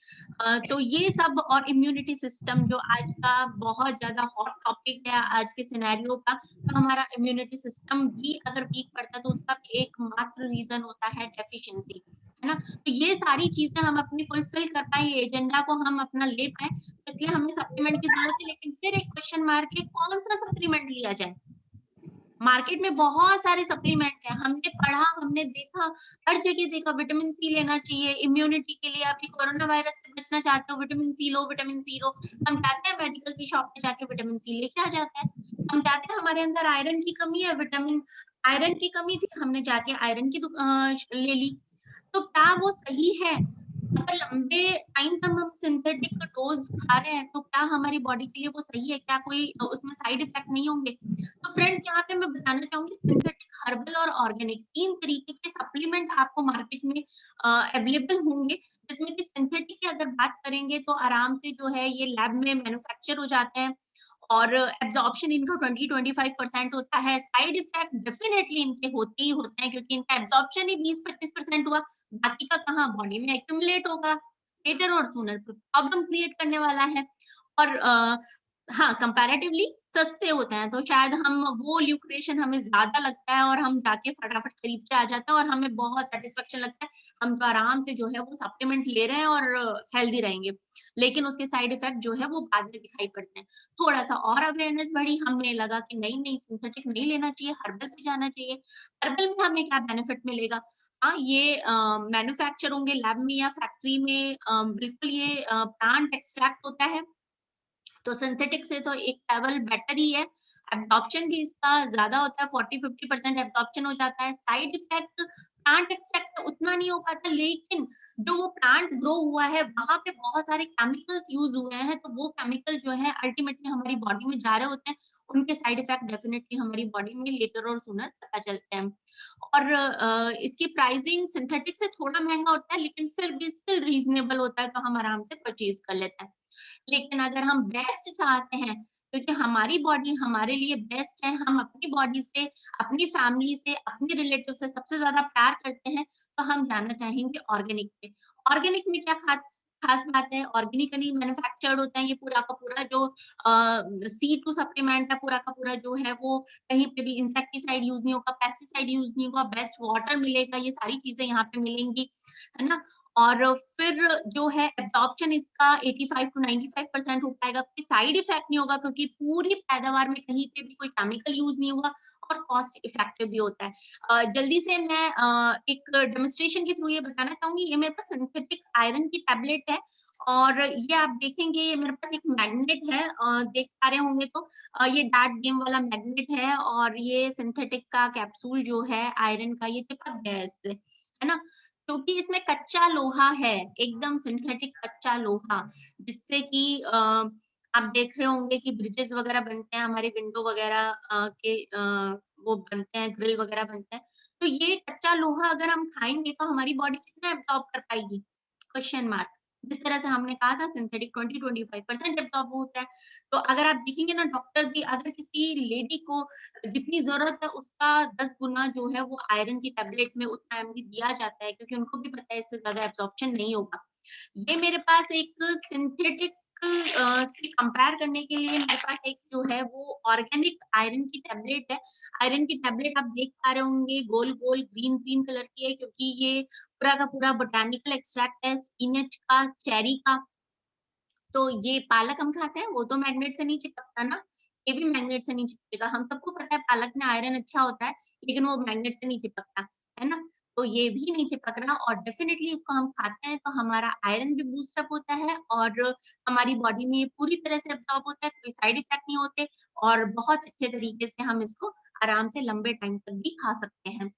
तो ये सब और इम्यूनिटी सिस्टम जो आज का बहुत ज़्यादा हॉट टॉपिक है आज के सिनेरियो का, तो हमारा इम्यूनिटी सिस्टम भी अगर वीक पड़ता है तो उसका एकमात्र रीज़न होता है डेफिशिएंसी, है ना? तो ये सारी चीज़ें हम अपनी फुलफिल कर पाएँ, ये एजेंडा को हम अपना ले पाएँ, तो इसलिए हमें सप्लीमेंट की ज़रूरत है, लेकिन फिर एक क्वेश्चन मार्क है कौन-सा सप्लीमेंट लिया जाए? मार्केट में बहुत सारे सप्लीमेंट हैं, हमने पढ़ा, हमने देखा, हर जगह देखा विटामिन सी लेना चाहिए, इम्यूनिटी के लिए अभी कोरोना वायरस से बचना चाहते हो, विटामिन सी लो। हम जाते हैं मेडिकल की शॉप पे जाके विटामिन सी लेके आ जाते हैं। हम जाते हैं हमारे अंदर आयरन की कमी है, विटामिन आयरन की कमी थी, हमने जाके आयरन की ले ली। तो क्या वो सही है? अगर लंबे टाइम तक हम सिंथेटिक डोज़ खा रहे हैं, तो क्या हमारी बॉडी के लिए वो सही है? क्या कोई उसमें साइड इफ़ेक्ट नहीं होंगे? तो फ्रेंड्स यहाँ पे मैं बताना चाहूँगी सिंथेटिक, हर्बल और ऑर्गेनिक 3 तरीके के सप्लीमेंट आपको मार्केट में अवेलेबल होंगे, जिसमें कि सिंथेटिक की अगर बात करेंगे तो आराम से जो है ये लैब में मैन्युफैक्चर हो जाते हैं और एब्ज़ॉर्प्शन इनका 20-25% होता है। साइड इफ़ेक्ट डेफ़िनेटली इनके होते ही होते हैं क्योंकि इनका एब्ज़ॉर्प्शन ही 20-25% हुआ, बाकी का कहाँ बॉडी में एक्यूमुलेट होगा, लेटर और सूनर प्रॉब्लम क्रिएट करने वाला है। और हाँ, कंपैरेटिवली सस्ते होते हैं, तो शायद हम वो ल्यूक्रेशन हमें ज़्यादा लगता है और हम जाके फटाफट खरीद के आ जाते हैं और हमें बहुत सैटिस्फैक्शन लगता है। हम तो आराम से जो है वो सप्लीमेंट ले रहे हैं और हेल्दी रहेंगे। लेकिन उसके साइड इफ़ेक्ट जो है वो बाद में दिखाई पड़ते हैं। थोड़ा-सा और अवेयरनेस बढ़ी, हमें लगा कि नहीं-नहीं सिंथेटिक नहीं लेना चाहिए, हर्बल पे जाना चाहिए। हर्बल में हमें क्या बेनिफिट मिलेगा? हाँ, ये मैन्युफैक्चर होंगे लैब में या फैक्ट्री में बिल्कुल ये प्लांट एक्सट्रैक्ट होता है। तो सिंथेटिक से तो एक लेवल बेटर ही है। एब्ज़ॉर्प्शन भी इसका ज़्यादा होता है, 40-50% एब्ज़ॉर्प्शन हो जाता है। साइड इफ़ेक्ट प्लांट एक्सट्रैक्ट में उतना नहीं हो पाता, लेकिन जो वो प्लांट ग्रो हुआ है, वहाँ पे बहुत सारे केमिकल्स यूज़ हुए हैं, तो वो केमिकल जो है अल्टीमेटली हमारी बॉडी में जा रहे होते हैं उनके साइड इफेक्ट डेफिनेटली हमारी बॉडी में लेटर और सूनर पता चलते हैं। और इसकी प्राइसिंग सिंथेटिक से थोड़ा महंगा होता है, लेकिन फिर भी स्टिल रीजनेबल होता है, तो हम आराम से परचेज कर लेते हैं। लेकिन अगर हम बेस्ट चाहते हैं, क्योंकि हमारी बॉडी हमारे लिए बेस्ट है, हम अपनी बॉडी से, अपनी फैमिली से, अपने रिलेटिव से सबसे ज्यादा प्यार करते हैं, तो हम जाना चाहेंगे ऑर्गेनिक पे। ऑर्गेनिक में क्या खास खास बात है, ऑर्गेनिकली मैन्युफैक्चर्ड होता है ये पूरा का पूरा, जो C2 सप्लीमेंट है पूरा का पूरा जो है, वो कहीं पे भी इंसेक्टिसाइड यूज नहीं होगा, पेस्टिसाइड यूज नहीं होगा, बेस्ट वाटर मिलेगा, ये सारी चीजें यहाँ पे मिलेंगी, है ना। और फिर जो है एब्जॉर्प्शन इसका 85 टू 95% हो पाएगा, कोई साइड इफेक्ट नहीं होगा, क्योंकि पूरी पैदावार में कहीं पे भी कोई केमिकल यूज नहीं होगा, और कॉस्ट इफेक्टिव भी होता है। जल्दी से मैं एक डेमोन्स्ट्रेशन के थ्रू ये बताना चाहूंगी। ये मेरे पास सिंथेटिक आयरन की टैबलेट है, और ये आप देखेंगे, ये मेरे पास एक मैग्नेट है, देख पा रहे होंगे तो ये डार्ट गेम वाला मैग्नेट है, और ये सिंथेटिक का कैप्सूल जो है आयरन का, ये चिपक गया है इससे, है ना। क्योंकि इसमें कच्चा लोहा है, एकदम सिंथेटिक कच्चा लोहा, जिससे कि आप देख रहे होंगे कि ब्रिजेस वगैरह बनते हैं, हमारे विंडो वगैरह के वो बनते हैं, ग्रिल वगैरह बनते हैं। तो ये कच्चा लोहा अगर हम खाएंगे तो हमारी बॉडी कितना एब्जॉर्ब कर पाएगी, क्वेश्चन मार्क। जिस तरह से हमने कहा था सिंथेटिक 20-25% एब्जॉर्ब होता है। तो अगर आप देखेंगे ना, डॉक्टर भी अगर किसी लेडी को जितनी जरूरत है उसका 10 गुना जो है वो आयरन की टैबलेट में उतना एमजी दिया जाता है, क्योंकि उनको भी पता है इससे ज्यादा एब्जॉर्प्शन नहीं होगा। ये मेरे पास एक सिंथेटिक से कंपेयर करने के लिए मेरे पास एक जो है वो ऑर्गेनिक आयरन की टैबलेट है। आयरन की टैबलेट आप देख पा रहे होंगे, गोल गोल ग्रीन ग्रीन कलर की है, क्योंकि ये पूरा का पूरा बोटानिकल एक्सट्रैक्ट है स्पिनच का, चेरी का। तो ये पालक हम खाते हैं, वो तो मैग्नेट से नहीं चिपकता ना, ये भी मैग्नेट से नहीं चिपकेगा। हम सबको पता है पालक में आयरन अच्छा होता है, लेकिन वो मैग्नेट से नहीं चिपकता, है ना। तो ये भी नहीं चिपक रहा, और डेफिनेटली इसको हम खाते हैं तो हमारा आयरन भी बूस्ट अप होता है, और हमारी बॉडी में पूरी तरह से एब्जॉर्ब होता है, कोई साइड इफेक्ट नहीं होते, और बहुत अच्छे तरीके से हम इसको आराम से लंबे टाइम तक भी खा सकते हैं।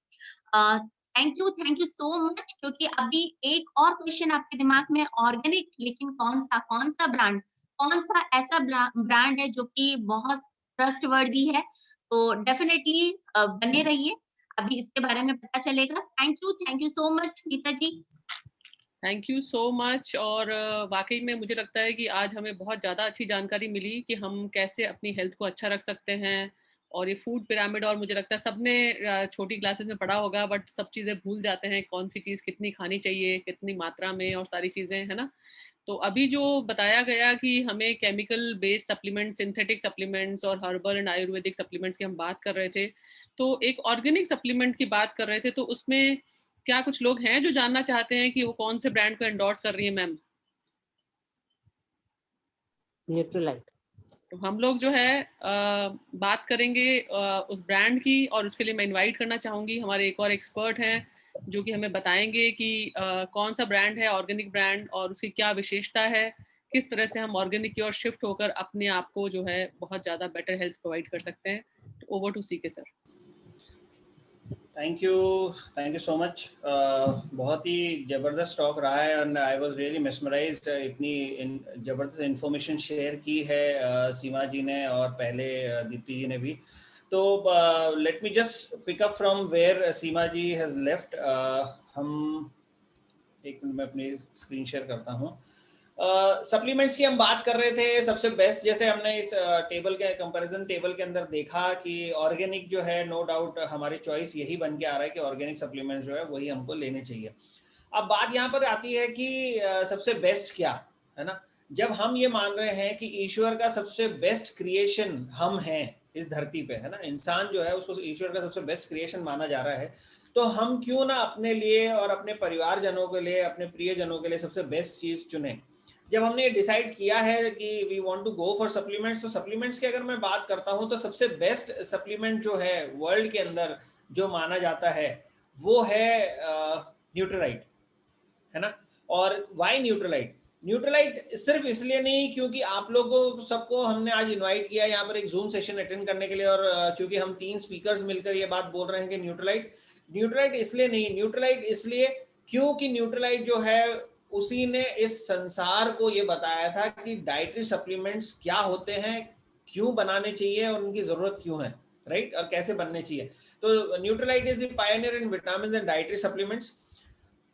Thank you so much. क्योंकि अभी एक और क्वेश्चन आपके दिमाग में, ऑर्गेनिक लेकिन कौन सा ब्रांड, कौन सा ऐसा ब्रांड है जो कि बहुत ट्रस्टवर्दी है, तो डेफिनेटली बने रहिए, अभी इसके बारे में पता चलेगा। Thank you so much Neeta ji. Thank you so much. और वाकई में मुझे लगता है कि आज हमें बहुत ज़्यादा अच्छी जानकारी मिली कि हम कैसे अपनी हेल्थ को अच्छा रख सकते हैं। और ये फूड पिरामिड, और मुझे लगता है सबने छोटी क्लासेस में पढ़ा होगा, बट सब चीज़ें भूल जाते हैं, कौन सी चीज़ कितनी खानी चाहिए, कितनी मात्रा में, और सारी चीज़ें, है ना। तो अभी जो बताया गया कि हमें chemical based supplement, synthetic supplements और हर्बल एंड आयुर्वेदिक सप्लीमेंट्स की हम बात कर रहे थे, तो एक ऑर्गेनिक सप्लीमेंट की बात कर रहे थे, तो उसमें क्या कुछ लोग हैं जो जानना चाहते हैं कि वो कौन से ब्रांड को एंडोर्स कर रही है मैम? न्यूट्रीलाइट। तो हम लोग जो है बात करेंगे उस ब्रांड की, और उसके लिए मैं इनवाइट करना चाहूंगी हमारे एक और एक्सपर्ट हैं जो कि हमें बताएंगे कि कौन सा ब्रांड है ऑर्गेनिक ब्रांड, और उसकी क्या विशेषता है, किस तरह से हम ऑर्गेनिक की ओर शिफ्ट होकर अपने आप को जो है बहुत ज़्यादा बेटर हेल्थ प्रोवाइड कर सकते हैं। तो over to CK sir. Thank you so much. बहुत ही ज़बरदस्त टॉक रहा है, and I was really mesmerised. इतनी ज़बरदस्त इन्फॉर्मेशन शेयर की है सीमा जी ने, और पहले दीप्ति जी ने भी। तो let me just pick up from where Seema ji has left. हम एक मिनट में अपनी स्क्रीन शेयर करता हूँ। सप्लीमेंट्स की हम बात कर रहे थे, सबसे बेस्ट, जैसे हमने इस टेबल के कंपैरिजन टेबल के अंदर देखा कि ऑर्गेनिक जो है, नो डाउट हमारी चॉइस यही बन के आ रहा है कि ऑर्गेनिक सप्लीमेंट्स जो है वही हमको लेने चाहिए। अब बात यहाँ पर आती है कि सबसे बेस्ट क्या है ना। जब हम ये मान रहे हैं कि ईश्वर का सबसे बेस्ट क्रिएशन हम हैं इस धरती पे, है ना, इंसान जो है उसको ईश्वर का सबसे बेस्ट क्रिएशन माना जा रहा है, तो हम क्यों ना अपने लिए और अपने परिवारजनों के लिए, अपने प्रियजनों के लिए सबसे बेस्ट चीज चुने। जब हमने ये डिसाइड किया है कि we want to go for supplements, तो सप्लीमेंट्स की अगर मैं बात करता हूं तो सबसे बेस्ट सप्लीमेंट जो है वर्ल्ड के अंदर जो माना जाता है वो है न्यूट्रीलाइट, है ना। और वाई न्यूट्रीलाइट? न्यूट्रीलाइट सिर्फ इसलिए नहीं क्योंकि आप लोगों सबको हमने आज इनवाइट किया यहाँ पर एक जूम सेशन अटेंड करने के लिए, और क्योंकि हम 3 स्पीकर्स मिलकर ये बात बोल रहे हैं कि न्यूट्रीलाइट इसलिए नहीं, न्यूट्रीलाइट इसलिए क्योंकि न्यूट्रीलाइट जो है उसी ने इस संसार को ये बताया था कि डाइटरी सप्लीमेंट्स क्या होते हैं, क्यों बनाने चाहिए और उनकी जरूरत क्यों है, राइट, और कैसे बनने चाहिए। तो Nutrilite is the pioneer in vitamin and dietary supplements.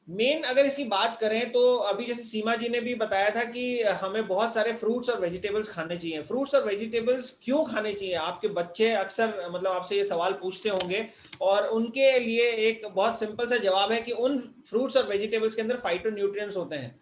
Main अगर इसकी बात करें तो अभी जैसे सीमा जी ने भी बताया था कि हमें बहुत सारे फ्रूट्स और वेजिटेबल्स खाने चाहिए। फ्रूट्स और वेजिटेबल्स क्यों खाने चाहिए? आपके बच्चे अक्सर मतलब आपसे ये सवाल पूछते होंगे और उनके लिए एक बहुत सिंपल सा जवाब है कि उन फ्रूट्स और वेजिटेबल्स के अंदर फाइटोन्यूट्रिएंट्स होते हैं।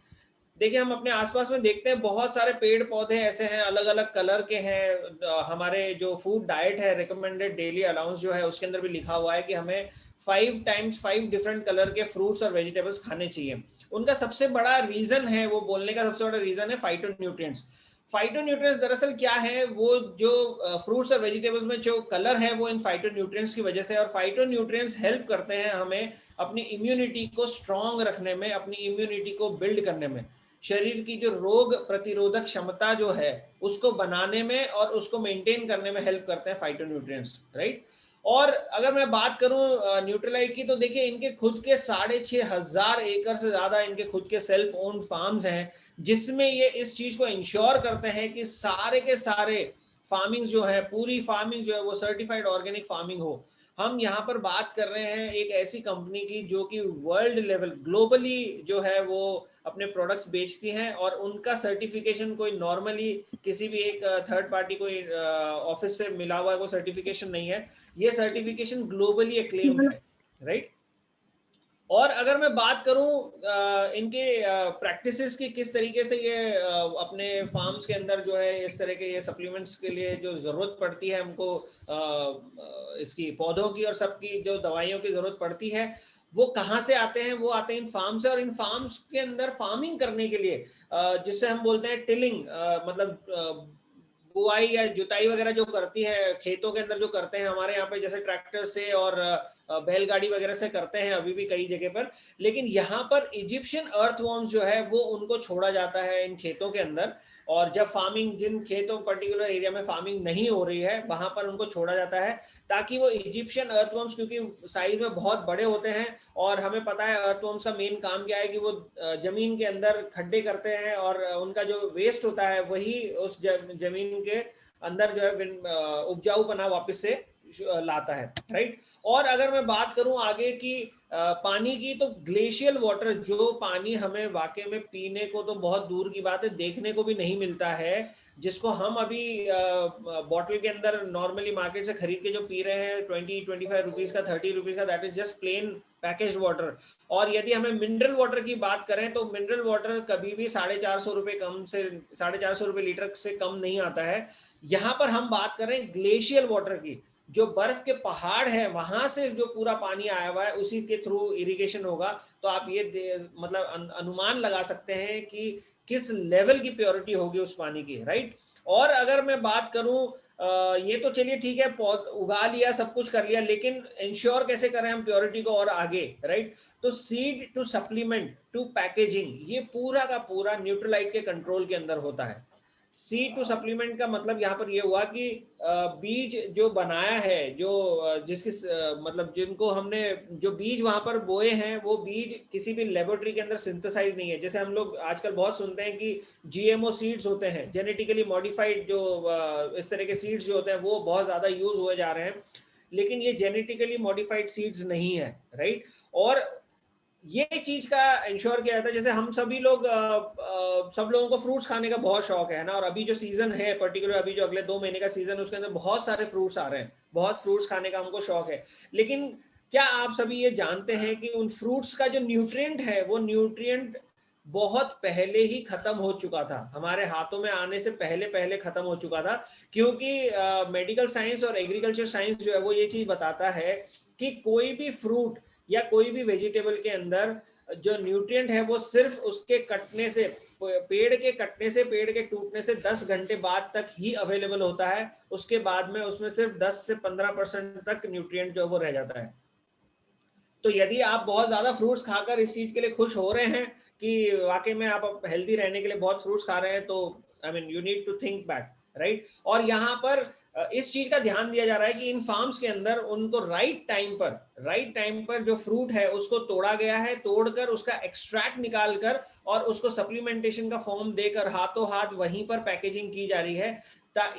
देखिए हम अपने आसपास में देखते हैं बहुत सारे पेड़ पौधे ऐसे हैं, अलग अलग कलर के हैं। हमारे जो फूड डाइट है, रिकमेंडेड डेली अलाउंस जो है, उसके अंदर भी लिखा हुआ है कि हमें 5 डिफरेंट कलर के फ्रूट्स और वेजिटेबल्स खाने चाहिए। उनका सबसे बड़ा रीजन है, वो बोलने का सबसे बड़ा रीजन है फाइटोन्यूट्रिएंट्स। फाइटोन्यूट्रिएंट्स दरअसल क्या है, वो जो फ्रूट्स और वेजिटेबल्स में जो कलर है वो इन फाइटोन्यूट्रिएंट्स की वजह से, और फाइटोन्यूट्रिएंट्स हेल्प करते हैं हमें अपनी इम्यूनिटी को स्ट्रांग रखने में, अपनी इम्यूनिटी को बिल्ड करने में, शरीर की जो रोग प्रतिरोधक क्षमता जो है उसको बनाने में और उसको मेंटेन करने में हेल्प करते हैं फाइटोन्यूट्रिएंट्स, राइट। और अगर मैं बात करूं न्यूट्रीलाइट की, तो देखिए इनके खुद के 6,500 एकड़ से ज्यादा इनके खुद के सेल्फ ओन्ड फार्म्स हैं, जिसमें ये इस चीज को इंश्योर करते हैं कि सारे के सारे फार्मिंग जो है, पूरी फार्मिंग जो है वो सर्टिफाइड ऑर्गेनिक फार्मिंग हो। हम यहाँ पर बात कर रहे हैं एक ऐसी कंपनी की जो कि वर्ल्ड लेवल ग्लोबली जो है वो अपने प्रोडक्ट्स बेचती हैं, और उनका सर्टिफिकेशन कोई नॉर्मली किसी भी एक थर्ड पार्टी कोई ऑफिस से मिला हुआ है वो सर्टिफिकेशन नहीं है, ये सर्टिफिकेशन ग्लोबली एक्लेम्ड है, राइट। और अगर मैं बात करूं इनके प्रैक्टिसेस की, किस तरीके से ये अपने फार्म्स के अंदर जो है इस तरह के ये सप्लीमेंट्स के लिए जो जरूरत पड़ती है हमको, इसकी पौधों की और सबकी जो दवाइयों की जरूरत पड़ती है, वो कहाँ से आते हैं? वो आते हैं इन फार्म से। और इन फार्म्स के अंदर फार्मिंग करने के लिए जिससे हम बोलते हैं टिलिंग, मतलब बुआई या जुताई वगैरह जो करती है खेतों के अंदर, जो करते हैं हमारे यहाँ पे जैसे ट्रैक्टर से और बैलगाड़ी वगैरह से करते हैं अभी भी कई जगह पर, लेकिन यहाँ पर इजिप्शियन अर्थवॉर्म्स जो है वो उनको छोड़ा जाता है इन खेतों के अंदर। और जब फार्मिंग, जिन खेतों पर्टिकुलर एरिया में फार्मिंग नहीं हो रही है वहां पर उनको छोड़ा जाता है, ताकि वो इजिप्शियन अर्थवॉर्म्स, क्योंकि साइज में बहुत बड़े होते हैं और हमें पता है अर्थवॉर्म्स का मेन काम क्या है कि वो जमीन के अंदर खड्डे करते हैं और उनका जो वेस्ट होता है वही उस जमीन के अंदर जो है उपजाऊपना वापस से लाता है, राइट। और अगर मैं बात करूं आगे की पानी की, तो ग्लेशियल वाटर, जो पानी हमें वाकई में पीने को तो बहुत दूर की बात है, देखने को भी नहीं मिलता है, जिसको हम अभी बॉटल के अंदर नॉर्मली मार्केट से खरीद के जो पी रहे हैं 20-25 रुपीज का, 30 रुपीज का, that is just plain package water. और यदि हमें मिनरल वाटर की बात करें तो मिनरल वाटर कभी भी 450 रुपए कम से 450 रुपए लीटर से कम नहीं आता है। यहाँ पर हम बात कर रहे हैं ग्लेशियल वाटर की, जो बर्फ के पहाड़ है वहां से जो पूरा पानी आया हुआ है उसी के थ्रू इरिगेशन होगा। तो आप ये मतलब अनुमान लगा सकते हैं कि किस लेवल की प्योरिटी होगी उस पानी की, राइट। और अगर मैं बात करूं, ये तो चलिए ठीक है, उगा लिया, सब कुछ कर लिया, लेकिन इंश्योर कैसे करें हम प्योरिटी को और आगे, राइट। तो seed to supplement to packaging, ये पूरा का पूरा न्यूट्रलाइट के कंट्रोल के अंदर होता है। सीड टू सप्लीमेंट का मतलब यहाँ पर ये हुआ कि बीज जो बनाया है, जो जिसकी मतलब जिनको हमने जो बीज वहां पर बोए हैं, वो बीज किसी भी लेबोरेटरी के अंदर सिंथेसाइज नहीं है। जैसे हम लोग आजकल बहुत सुनते हैं कि जीएमओ सीड्स होते हैं, जेनेटिकली मॉडिफाइड जो इस तरह के सीड्स जो होते हैं वो बहुत ज्यादा यूज हुए जा रहे हैं, लेकिन ये जेनेटिकली मॉडिफाइड सीड्स नहीं है, राइट। और ये चीज का इंश्योर किया जाता है। जैसे हम सभी लोग सब लोगों को फ्रूट्स खाने का बहुत शौक है ना, और अभी जो सीजन है पर्टिकुलर, अभी जो अगले 2 महीने का सीजन है उसके अंदर बहुत सारे फ्रूट्स आ रहे हैं, बहुत फ्रूट्स खाने का हमको शौक है। लेकिन क्या आप सभी ये जानते हैं कि उन फ्रूट्स का जो न्यूट्रिएंट है वो न्यूट्रिएंट बहुत पहले ही खत्म हो चुका था, हमारे हाथों में आने से पहले पहले खत्म हो चुका था। क्योंकि मेडिकल साइंस और एग्रीकल्चर साइंस जो है वो ये चीज बताता है कि कोई भी फ्रूट या कोई भी वेजिटेबल के अंदर जो न्यूट्रिएंट है वो सिर्फ उसके कटने से, पेड़ के कटने से, पेड़ के टूटने से 10 घंटे बाद तक ही अवेलेबल होता है। उसके बाद में उसमें सिर्फ 10 से 15% तक न्यूट्रिएंट जो वो रह जाता है। तो यदि आप बहुत ज्यादा फ्रूट्स खाकर इस चीज के लिए खुश हो रहे हैं कि वाकई में आप हेल्दी रहने के लिए बहुत फ्रूट्स खा रहे हैं, तो I mean you need to think back, right. और यहाँ पर इस चीज का ध्यान दिया जा रहा है कि इन फार्म्स के अंदर उनको राइट टाइम पर जो फ्रूट है उसको तोड़ा गया है, तोड़कर उसका एक्सट्रैक्ट निकालकर और उसको सप्लीमेंटेशन का फॉर्म देकर हाथों हाथ वहीं पर पैकेजिंग की जा रही है,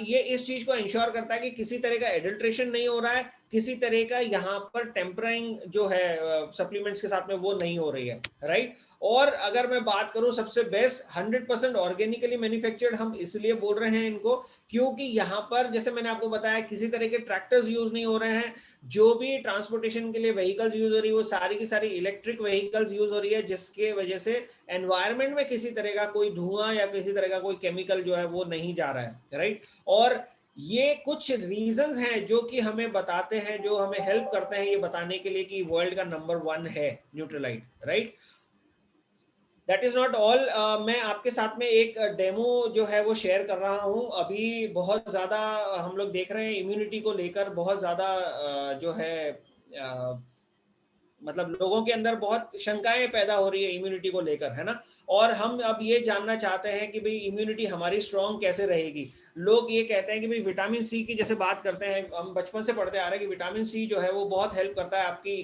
ये इस चीज को इंश्योर करता है कि किसी तरह का एडल्ट्रेशन नहीं हो रहा है, किसी तरह का यहाँ पर टेम्परिंग जो है सप्लीमेंट्स के साथ में वो नहीं हो रही है, राइट। और अगर मैं बात करूं सबसे बेस्ट 100% ऑर्गेनिकली मैन्युफैक्चर्ड हम इसलिए बोल रहे हैं इनको, क्योंकि यहाँ पर जैसे मैंने आपको बताया किसी तरह के ट्रैक्टर्स यूज नहीं हो रहे हैं, जो भी ट्रांसपोर्टेशन के लिए व्हीकल्स यूज हो रही है वो सारी की सारी इलेक्ट्रिक व्हीकल्स यूज हो रही है, जिसके वजह से एनवायरमेंट में किसी तरह का कोई धुआं या किसी तरह का कोई केमिकल जो है वो नहीं जा रहा है, राइट। और ये कुछ रीजंस हैं जो कि हमें बताते हैं, जो हमें हेल्प करते हैं ये बताने के लिए कि वर्ल्ड का नंबर 1 है Nutrilite, right. That is not all, मैं आपके साथ में एक डेमो जो है वो शेयर कर रहा हूं। अभी बहुत ज्यादा हम लोग देख रहे हैं इम्यूनिटी को लेकर बहुत ज्यादा जो है मतलब लोगों के अंदर बहुत शंकाएं पैदा हो रही है इम्यूनिटी को लेकर, है ना। और हम अब ये जानना चाहते हैं कि भाई इम्यूनिटी हमारी स्ट्रांग कैसे रहेगी। लोग ये कहते हैं कि भाई विटामिन सी की जैसे बात करते हैं, हम बचपन से पढ़ते आ रहे हैं कि विटामिन सी जो है वो बहुत हेल्प करता है आपकी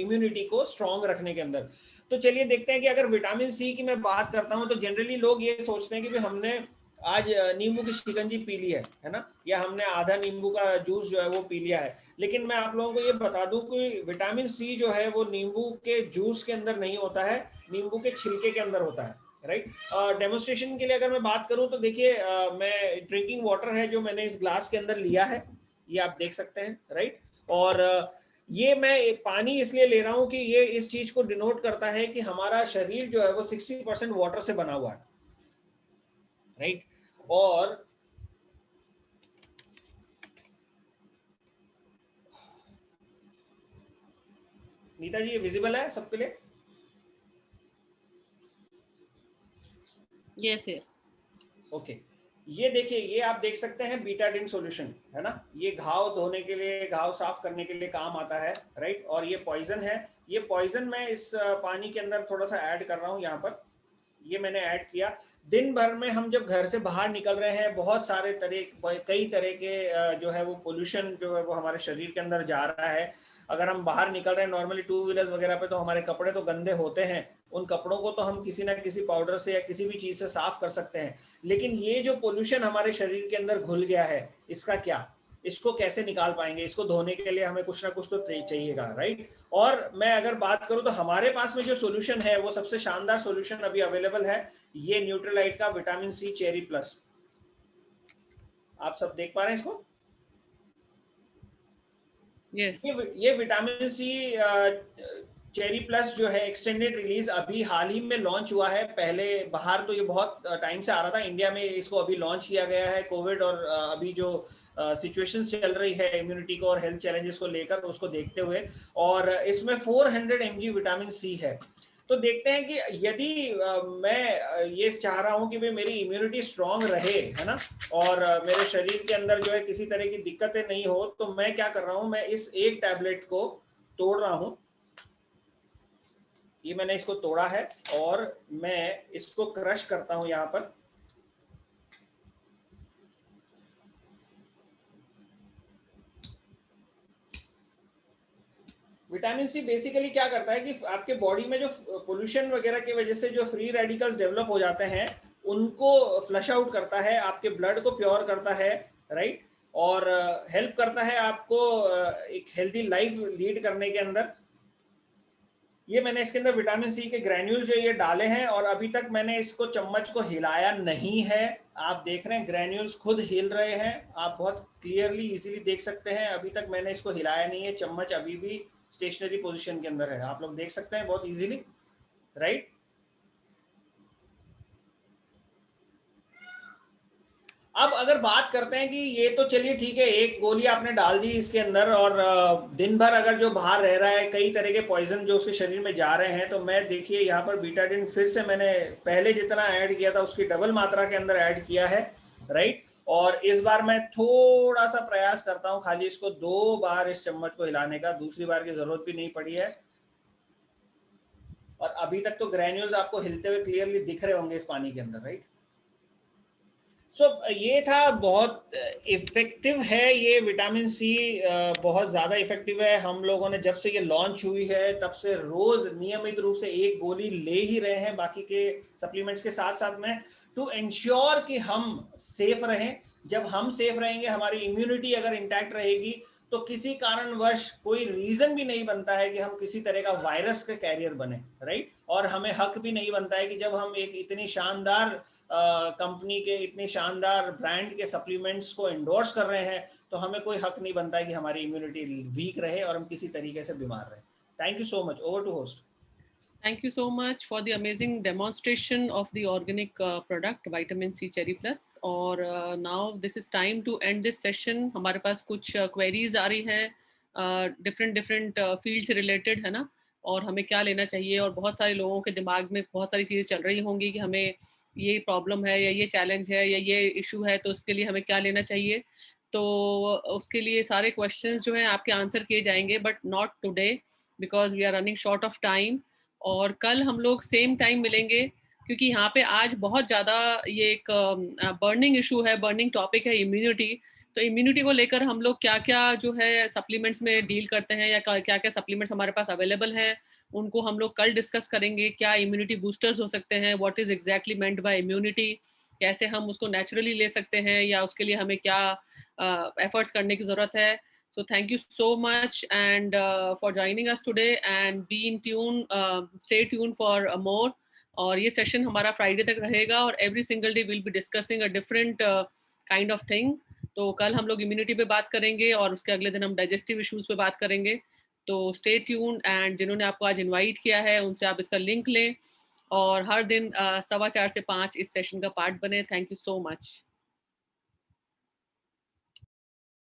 इम्यूनिटी को स्ट्रांग रखने के अंदर। तो चलिए देखते हैं कि अगर विटामिन सी की मैं बात करता हूं तो जनरली लोग ये सोचते हैं कि भाई हमने आज नींबू की शिकंजी पी ली है ना, या हमने आधा नींबू का जूस जो है वो पी लिया है। लेकिन मैं आप लोगों को ये बता दूं कि विटामिन सी जो है वो नींबू के जूस के अंदर नहीं होता है, नींबू के छिलके के अंदर होता है, राइट। डेमोन्स्ट्रेशन के लिए अगर मैं बात करूं तो देखिए मैं ड्रिंकिंग वाटर है जो मैंने इस ग्लास के अंदर लिया है, ये आप देख सकते हैं, राइट। और ये मैं पानी इसलिए ले रहा हूं कि ये इस चीज को डिनोट करता है कि हमारा शरीर जो है वो 60% वाटर से बना हुआ है, राइट। और नीता जी ये विजिबल है सबके लिए? यस यस ओके, ये देखिए, ये आप देख सकते हैं बीटाडिन सॉल्यूशन, है ना। ये घाव धोने के लिए, घाव साफ करने के लिए काम आता है, राइट। और ये पॉइजन है, ये पॉइजन मैं इस पानी के अंदर थोड़ा सा ऐड कर रहा हूं यहाँ पर, ये मैंने ऐड किया। दिन भर में हम जब घर से बाहर निकल रहे हैं, बहुत सारे कई तरह के जो है वो पोल्यूशन जो है वो हमारे शरीर के अंदर जा रहा है। अगर हम बाहर निकल रहे हैं नॉर्मली 2 व्हीलर्स वगैरह पे, तो हमारे कपड़े तो गंदे होते हैं, उन कपड़ों को तो हम किसी ना किसी पाउडर से या किसी भी चीज से साफ कर सकते हैं। लेकिन ये जो पोल्यूशन हमारे शरीर के अंदर घुल गया है, इसका क्या, इसको कैसे निकाल पाएंगे? इसको धोने के लिए हमें कुछ ना कुछ तो चाहिएगा, राइट। और मैं अगर बात करूं तो हमारे पास में जो सोल्यूशन है वो सबसे शानदार सोल्यूशन अभी अवेलेबल है, ये न्यूट्रलाइट का विटामिन सी चेरी प्लस। आप सब देख पा रहे हैं इसको? यस ये विटामिन सी चेरी प्लस जो है एक्सटेंडेड रिलीज अभी हाल ही में लॉन्च हुआ है। पहले बाहर तो ये बहुत टाइम से आ रहा था, इंडिया में इसको अभी लॉन्च किया गया है। कोविड और अभी जो सिचुएशंस चल रही है इम्यूनिटी को और हेल्थ चैलेंजेस को लेकर, उसको देखते हुए, और इसमें 400 mg विटामिन सी है। तो देखते हैं कि यदि मैं ये चाह रहा हूं कि भाई मेरी इम्यूनिटी स्ट्रांग रहे, है ना, और मेरे शरीर के अंदर जो है किसी तरह की दिक्कतें नहीं हो, तो मैं क्या कर रहा हूं, मैं इस एक टैबलेट को तोड़ रहा हूं। ये मैंने इसको तोड़ा है और मैं इसको क्रश करता हूं यहां पर। विटामिन सी बेसिकली क्या करता है कि आपके बॉडी में जो पोल्यूशन वगैरह की वजह से जो फ्री रेडिकल्स डेवलप हो जाते हैं उनको फ्लश आउट करता है, आपके ब्लड को प्योर करता है, राइट। और हेल्प करता है आपको एक हेल्दी लाइफ लीड करने के अंदर। ये मैंने इसके अंदर विटामिन सी के ग्रैन्यूल जो ये डाले हैं, और अभी तक मैंने इसको चम्मच को हिलाया नहीं है। आप देख रहे हैं ग्रैन्यूल्स खुद हिल रहे हैं, आप बहुत क्लियरली इजीली देख सकते हैं। अभी तक मैंने इसको हिलाया नहीं है, चम्मच अभी भी स्टेशनरी पोजीशन के अंदर है, आप लोग देख सकते हैं बहुत इजीली, राइट। अब अगर बात करते हैं कि ये तो चलिए ठीक है, एक गोली आपने डाल दी इसके अंदर, और दिन भर अगर जो बाहर रह रहा है कई तरह के पॉइजन जो उसके शरीर में जा रहे हैं, तो मैं देखिए यहाँ पर बीटाडिन फिर से मैंने पहले जितना ऐड किया था उसकी डबल मात्रा के अंदर ऐड किया है, राइट। और इस बार मैं थोड़ा सा प्रयास करता हूं खाली इसको 2 बार इस चम्मच को हिलाने का, दूसरी बार की जरूरत भी नहीं पड़ी है। और अभी तक तो ग्रैन्यूल्स आपको हिलते हुए क्लियरली दिख रहे होंगे इस पानी के अंदर, राइट। सो ये था, बहुत इफेक्टिव है ये विटामिन सी, बहुत ज्यादा इफेक्टिव है। हम लोगों ने जब से ये लॉन्च हुई है तब से रोज नियमित रूप से एक गोली ले ही रहे हैं बाकी के सप्लीमेंट्स के साथ साथ में, टू इंश्योर कि हम सेफ रहें। जब हम सेफ रहेंगे, हमारी इम्यूनिटी अगर इंटैक्ट रहेगी, तो किसी कारणवश कोई रीजन भी नहीं बनता है कि हम किसी तरह का वायरस के कैरियर बने, राइट। और हमें हक भी नहीं बनता है कि जब हम एक इतनी शानदार कंपनी के, इतनी शानदार ब्रांड के सप्लीमेंट्स को एंडोर्स कर रहे हैं, तो हमें कोई हक नहीं बनता है कि हमारी इम्यूनिटी वीक रहे और हम किसी तरीके से बीमार रहे। Thank you so much. Over to host. Thank you so much for the amazing demonstration of the organic product Vitamin C Cherry Plus. और now this is time to end this session. हमारे पास कुछ queries आ रही हैं different field से related, है ना, और हमें क्या लेना चाहिए, और बहुत सारे लोगों के दिमाग में बहुत सारी चीज़ें चल रही होंगी कि हमें ये प्रॉब्लम है या ये चैलेंज है या ये इशू है, तो उसके लिए हमें क्या लेना चाहिए। तो उसके लिए सारे क्वेश्चंस जो हैं आपके आंसर किए जाएंगे, but not today because we are running short of time. और कल हम लोग सेम टाइम मिलेंगे, क्योंकि यहाँ पे आज बहुत ज़्यादा ये एक बर्निंग इशू है, बर्निंग टॉपिक है इम्यूनिटी। तो इम्यूनिटी को लेकर हम लोग क्या क्या जो है सप्लीमेंट्स में डील करते हैं, या क्या क्या सप्लीमेंट्स हमारे पास अवेलेबल हैं, उनको हम लोग कल डिस्कस करेंगे। क्या इम्यूनिटी बूस्टर्स हो सकते हैं, what is exactly meant by immunity, कैसे हम उसको नेचुरली ले सकते हैं, या उसके लिए हमें क्या एफर्ट्स करने की ज़रूरत है। So thank you so much and for joining us today, and be in tune, stay tuned for more. और ये सेशन हमारा फ्राइडे तक रहेगा, और every single day will be discussing a different kind of thing. तो कल हम लोग इम्यूनिटी पे बात करेंगे, और उसके अगले दिन हम डाइजेस्टिव इश्यूज पे बात करेंगे। तो स्टे ट्यून्ड, एंड जिन्होंने आपको आज इनवाइट किया है उनसे आप इसका लिंक लें, और हर दिन 4:15 से 5 इस सेशन का पार्ट बने। Thank you so much.